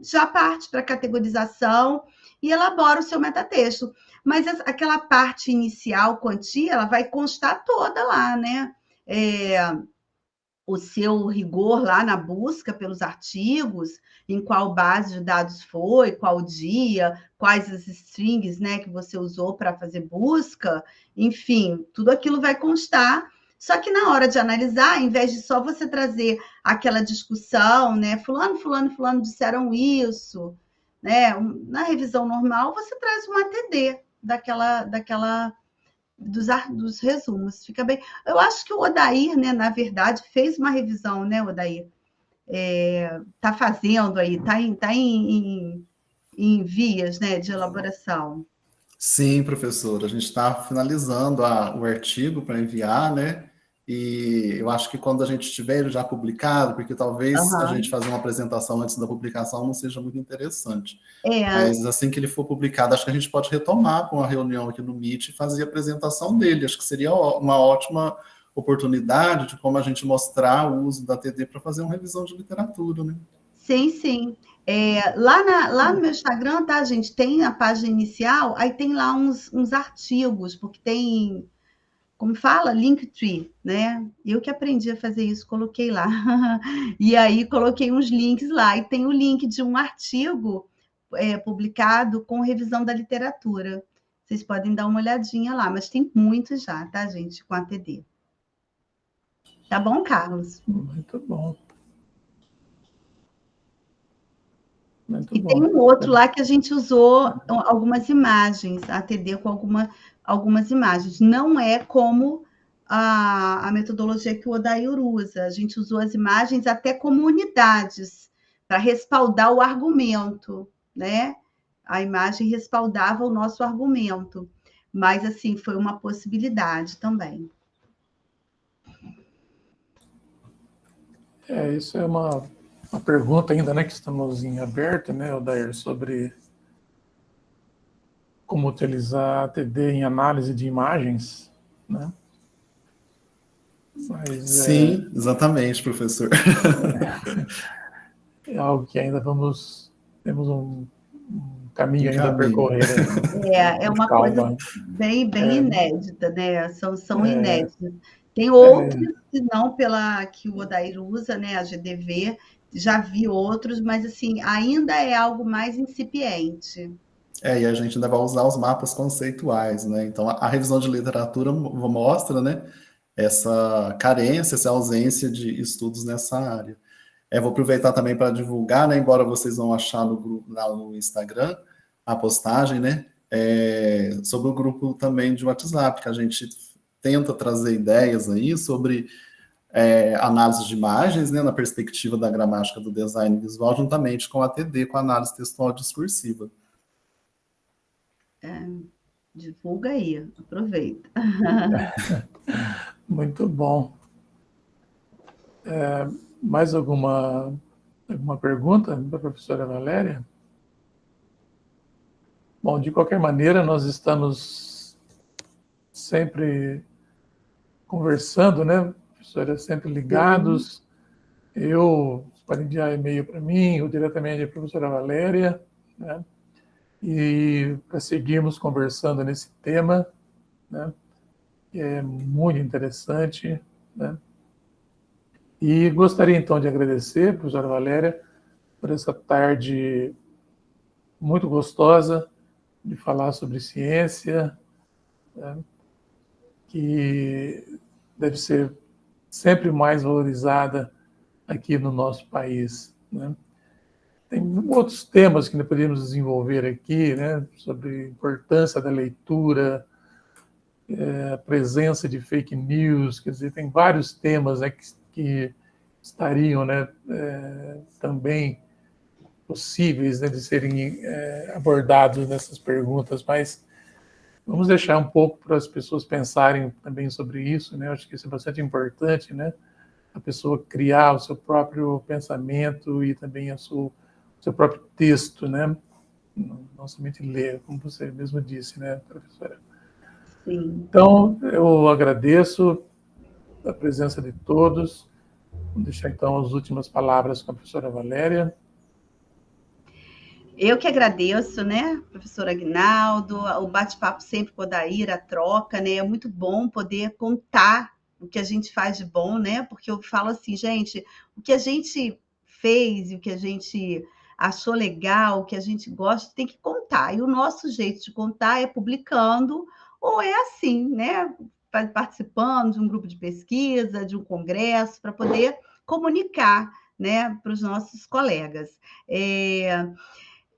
já parte para a categorização e elabora o seu metatexto. Mas aquela parte inicial, quantia, ela vai constar toda lá, né? O seu rigor lá na busca pelos artigos, em qual base de dados foi, qual dia, quais as strings, né, que você usou para fazer busca, enfim, tudo aquilo vai constar. Só que na hora de analisar, ao invés de só você trazer aquela discussão, né, fulano disseram isso, né, na revisão normal você traz um ATD dos resumos, fica bem. Eu acho que o Odair, né, na verdade, fez uma revisão, né, Odair? Está fazendo aí, está em vias, né, de elaboração. Sim, professor, a gente está finalizando o artigo para enviar, né? E eu acho que quando a gente tiver ele já publicado, porque talvez a gente fazer uma apresentação antes da publicação não seja muito interessante. Mas assim que ele for publicado, acho que a gente pode retomar com a reunião aqui no Meet e fazer a apresentação dele. Acho que seria uma ótima oportunidade de como a gente mostrar o uso da TD para fazer uma revisão de literatura, né? Sim, sim. Lá no meu Instagram, tá, gente? Tem a página inicial, aí tem lá uns artigos, porque tem, como fala, Linktree, né? Eu que aprendi a fazer isso, coloquei lá. E aí coloquei uns links lá, e tem o link de um artigo publicado com revisão da literatura. Vocês podem dar uma olhadinha lá, mas tem muitos já, tá, gente, com a TD. Tá bom, Carlos? Muito bom. E tem um outro lá que a gente usou algumas imagens, a TD com algumas imagens. Não é como a metodologia que o Odair usa. A gente usou as imagens até como unidades, para respaldar o argumento, né? A imagem respaldava o nosso argumento. Mas, assim, foi uma possibilidade também. Isso é uma pergunta ainda, né, que estamos em aberto, né, Odair, sobre como utilizar a TD em análise de imagens, né? Mas, sim, exatamente, professor. É algo que ainda temos um caminho ainda a percorrer. É uma coisa bem inédita, né? São inéditas. Tem outros, que não pela que o Odair usa, né? A GDV, já vi outros, mas assim, ainda é algo mais incipiente. E a gente ainda vai usar os mapas conceituais, né? Então, a revisão de literatura mostra, né, essa carência, essa ausência de estudos nessa área. Vou aproveitar também para divulgar, né, embora vocês vão achar no grupo, lá no Instagram, a postagem, né, sobre o grupo também de WhatsApp, que a gente tenta trazer ideias aí sobre análise de imagens, né, na perspectiva da gramática do design visual, juntamente com a TD, com a análise textual discursiva. Divulga aí, aproveita. Muito bom. Mais alguma pergunta para a professora Valéria? Bom, de qualquer maneira, nós estamos sempre conversando, né, professora, sempre ligados. Você pode enviar e-mail para mim, ou diretamente para a professora Valéria, né, e para seguirmos conversando nesse tema, né, que é muito interessante, né. E gostaria, então, de agradecer, professora Valéria, por essa tarde muito gostosa de falar sobre ciência, né, que deve ser sempre mais valorizada aqui no nosso país, né. Tem outros temas que nós poderíamos desenvolver aqui, né, sobre a importância da leitura, a presença de fake news, quer dizer, tem vários temas, né, que estariam, né, também possíveis, né, de serem abordados nessas perguntas, mas vamos deixar um pouco para as pessoas pensarem também sobre isso, né? Eu acho que isso é bastante importante, né? a pessoa criar o seu próprio pensamento e também o seu próprio texto, né? Não somente ler, como você mesmo disse, né, professora? Sim. Então, eu agradeço a presença de todos. Vou deixar, então, as últimas palavras com a professora Valéria. Eu que agradeço, né, professor Aguinaldo, o bate-papo sempre com a Odair, a troca, né? É muito bom poder contar o que a gente faz de bom, né? Porque eu falo assim, gente, o que a gente fez e o que a gente achou legal, o que a gente gosta, tem que contar. E o nosso jeito de contar é publicando, ou é assim, né? Participando de um grupo de pesquisa, de um congresso, para poder comunicar, né, para os nossos colegas.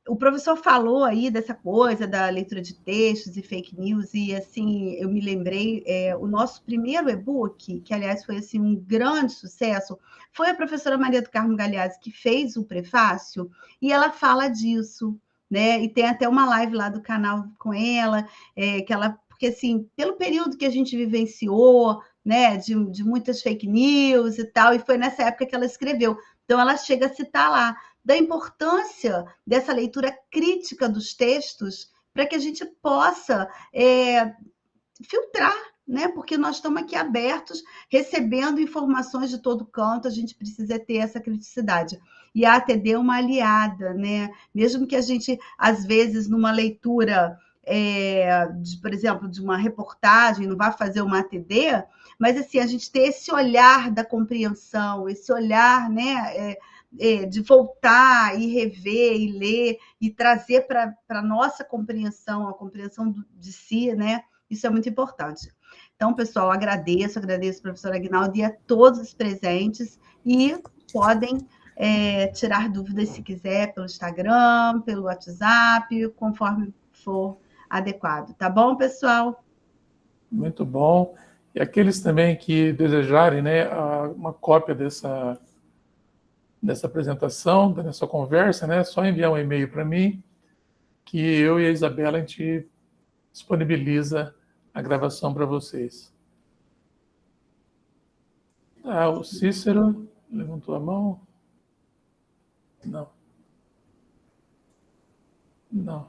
O professor falou aí dessa coisa da leitura de textos e fake news, e assim, eu me lembrei, o nosso primeiro e-book, que aliás foi assim, um grande sucesso, foi a professora Maria do Carmo Galeazzi que fez o prefácio, e ela fala disso, né? E tem até uma live lá do canal com ela, que ela, porque assim, pelo período que a gente vivenciou, né, de muitas fake news e tal, e foi nessa época que ela escreveu. Então, ela chega a citar lá da importância dessa leitura crítica dos textos para que a gente possa filtrar, né? Porque nós estamos aqui abertos, recebendo informações de todo canto, a gente precisa ter essa criticidade. E a ATD é uma aliada, né? Mesmo que a gente, às vezes, numa leitura, por exemplo, de uma reportagem, não vá fazer uma ATD, mas assim, a gente ter esse olhar da compreensão, esse olhar, né? De voltar e rever e ler e trazer para a nossa compreensão, a compreensão de si, né? Isso é muito importante. Então, pessoal, agradeço a professora Aguinaldo e a todos os presentes, e podem tirar dúvidas, se quiser, pelo Instagram, pelo WhatsApp, conforme for adequado. Tá bom, pessoal? Muito bom. E aqueles também que desejarem, né, uma cópia dessa apresentação, dessa conversa, né, é só enviar um e-mail para mim, que eu e a Isabela, a gente disponibiliza a gravação para vocês. O Cícero levantou a mão? Não.